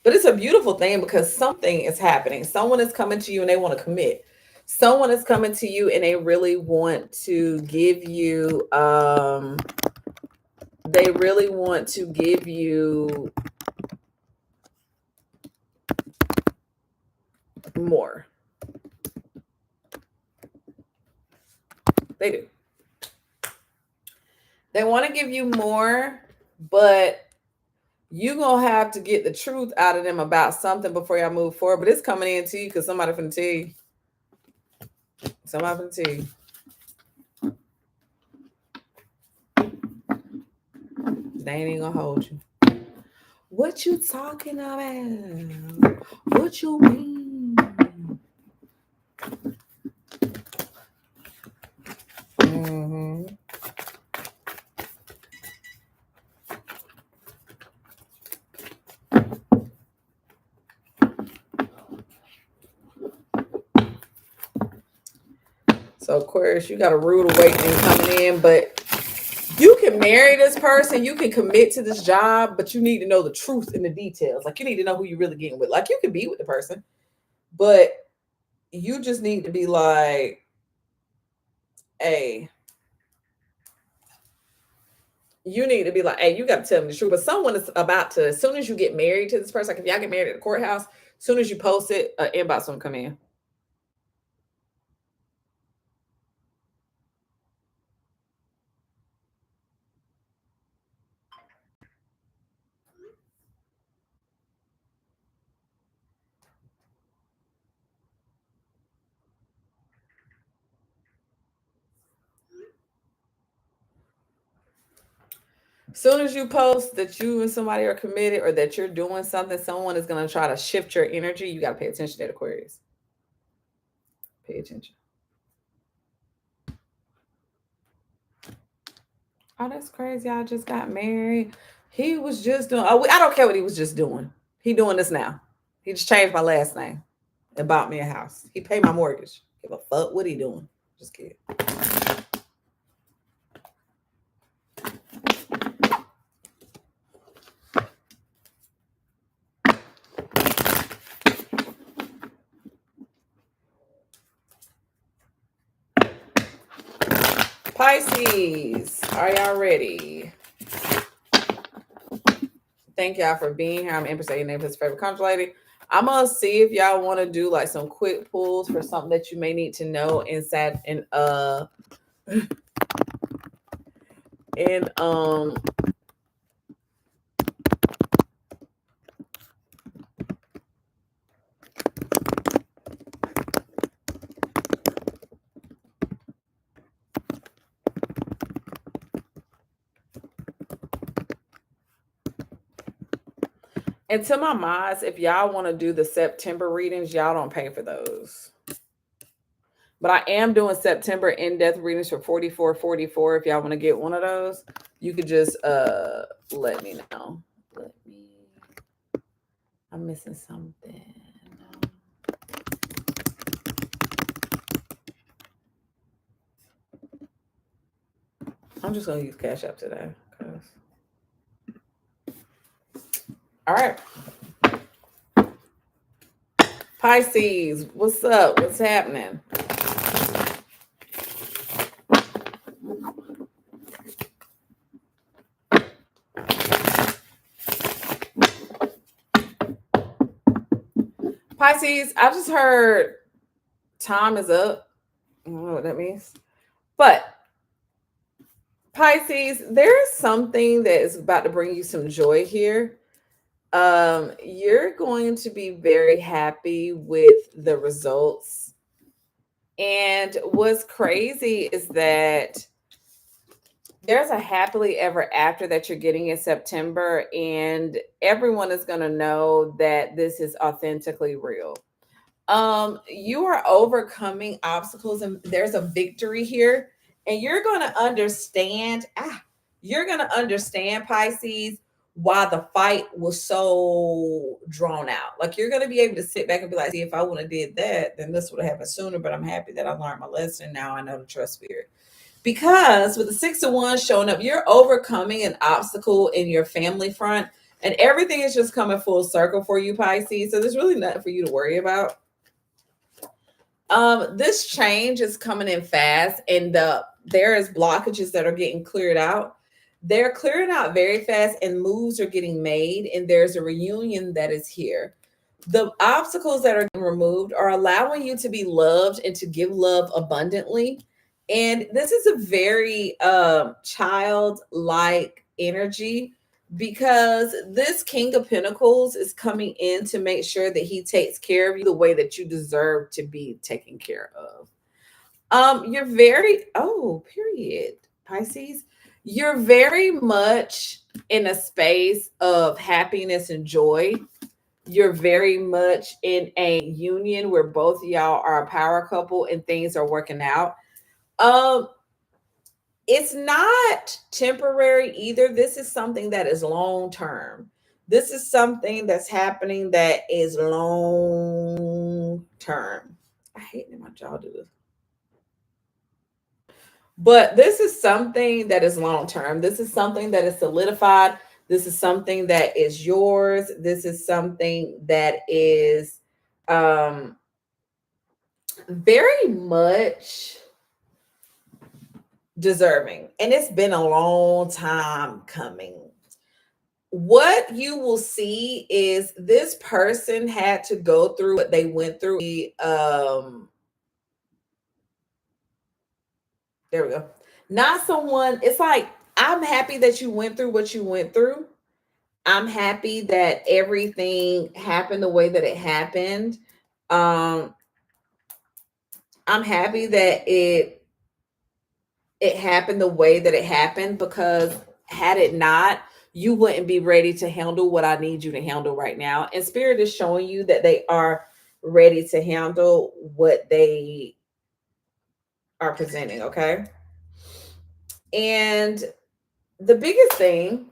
But it's a beautiful thing because something is happening. Someone is coming to you and they want to commit. Someone is coming to you and they really want to give you they really want to give you more. They do. They want to give you more, but you're going to have to get the truth out of them about something before y'all move forward. But it's coming in to you because somebody finna tell you. Somebody finna tell you. They ain't even gonna hold you. What you talking about? What you mean? Mm-hmm. So Aquarius, you got a rude awakening coming in, but you can marry this person, you can commit to this job, but you need to know the truth in the details. Like you need to know who you're really getting with. Like you can be with the person, but you just need to be like, hey, you need to be like, hey, you got to tell me the truth. But someone is about to, as soon as you get married to this person, like if y'all get married at the courthouse, as soon as you post it, an inbox will come in. Soon as you post that you and somebody are committed or that you're doing something, someone is going to try to shift your energy. You got to pay attention to that, Aquarius. Pay attention. Oh, that's crazy. I just got married. He was just doing, oh, I don't care what he was just doing. He doing this now. He just changed my last name and bought me a house. He paid my mortgage. Give a fuck what he doing. Just kidding. Pisces, are y'all ready? Thank y'all for being here. I'm Empress A, your name is favorite country lady. I'm gonna see if y'all want to do like some quick pulls for something that you may need to know inside in and to my mods, if y'all want to do the September readings, y'all don't pay for those. But I am doing September in-depth readings for 4444. If y'all want to get one of those, you could just let me know. I'm missing something. I'm just gonna use Cash App today. All right. Pisces, what's up? What's happening? Pisces, I just heard time is up. I don't know what that means. But Pisces, there's something that is about to bring you some joy here. You're going to be very happy with the results. And what's crazy is that there's a happily ever after that you're getting in September, and everyone is going to know that this is authentically real. You are overcoming obstacles, and there's a victory here, and you're going to understand. You're going to understand, Pisces, why the fight was so drawn out. Like you're going to be able to sit back and be like, see, if I would have did that, then this would have happened sooner. But I'm happy that I learned my lesson. Now I know to trust spirit. Because with the 6 of Wands showing up, you're overcoming an obstacle in your family front, and everything is just coming full circle for you, Pisces. So there's really nothing for you to worry about. This change is coming in fast, and there is blockages that are getting cleared out. They're clearing out very fast, and moves are getting made, and there's a reunion that is here. The obstacles that are removed are allowing you to be loved and to give love abundantly. And this is a very childlike energy, because this King of Pentacles is coming in to make sure that he takes care of you the way that you deserve to be taken care of. You're very, period, Pisces. You're very much in a space of happiness and joy. You're very much in a union where both of y'all are a power couple and things are working out. Um, it's not temporary either. This is something that is long term. This is something that's happening that is long term. I hate when my jaw do this. But this is something that is long term. This is something that is solidified. This is something that is yours. This is something that is um, very much deserving. And it's been a long time coming. What you will see is this person had to go through what they went through. There we go. Not someone, it's like, I'm happy that you went through what you went through. I'm happy that everything happened the way that it happened. Um, I'm happy that it happened the way that it happened, because had it not, you wouldn't be ready to handle what I need you to handle right now. And Spirit is showing you that they are ready to handle what they are presenting, okay? And the biggest thing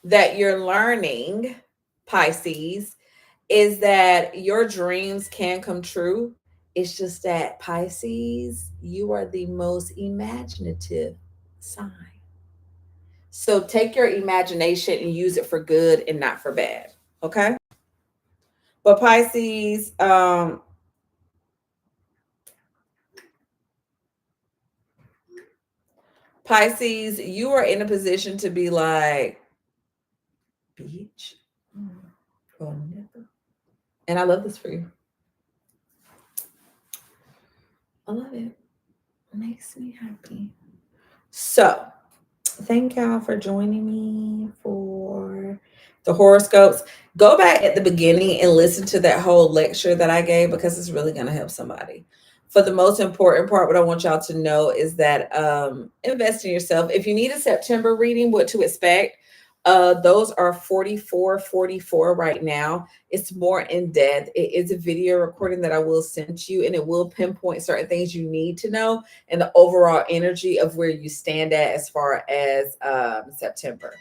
that you're learning, Pisces, is that your dreams can come true. It's just that, Pisces, you are the most imaginative sign. So take your imagination and use it for good and not for bad. Okay. But Pisces, Pisces, you are in a position to be like, beach. Oh, never. And I love this for you. I love it. It makes me happy. So thank y'all for joining me for the horoscopes. Go back at the beginning and listen to that whole lecture that I gave, because it's really going to help somebody. For the most important part, what I want y'all to know is that invest in yourself. If you need a September reading, what to expect, those are 44.44 right now. It's more in depth. It is a video recording that I will send to you, and it will pinpoint certain things you need to know and the overall energy of where you stand at as far as September.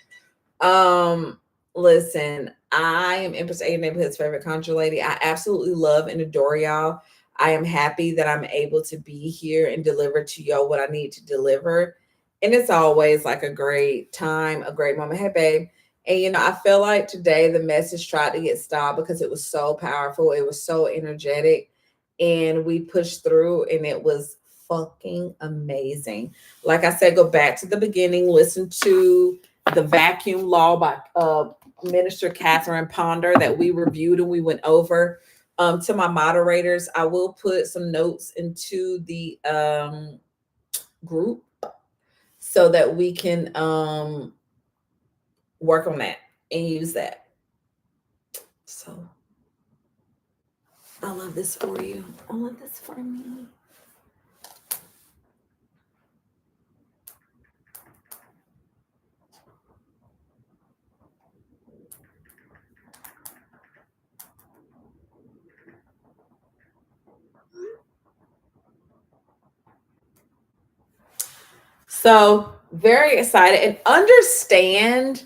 Um, Listen, I am Empress A Neighborhood's favorite conjure lady. I absolutely love and adore y'all. I am happy that I'm able to be here and deliver to y'all what I need to deliver. And it's always like a great time, a great moment. Hey, babe. And I feel like today the message tried to get stopped because it was so powerful. It was so energetic. And we pushed through, and it was fucking amazing. Like I said, go back to the beginning, listen to the vacuum law by Minister Catherine Ponder that we reviewed and we went over. To my moderators, I will put some notes into the group so that we can work on that and use that. So I love this for you. I love this for me. So very excited, and understand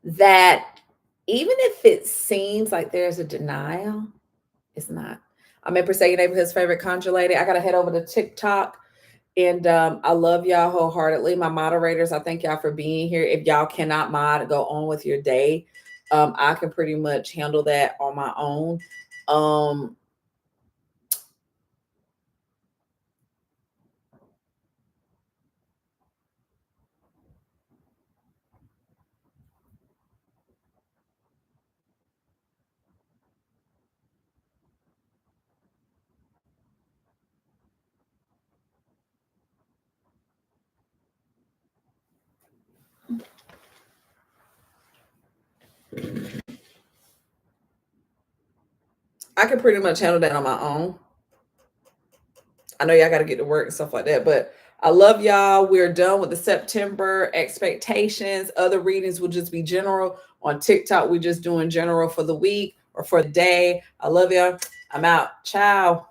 that even if it seems like there's a denial, it's not. I'm in Your Neighborhood's favorite conjure lady. I gotta head over to TikTok, and I love y'all wholeheartedly. My moderators, I thank y'all for being here. If y'all cannot mod, go on with your day. I can pretty much handle that on my own. Um, I can pretty much handle that on my own. I know y'all got to get to work and stuff like that, but I love y'all. We're done with the September expectations. Other readings will just be general. On TikTok, we're just doing general for the week or for the day. I love y'all. I'm out. Ciao.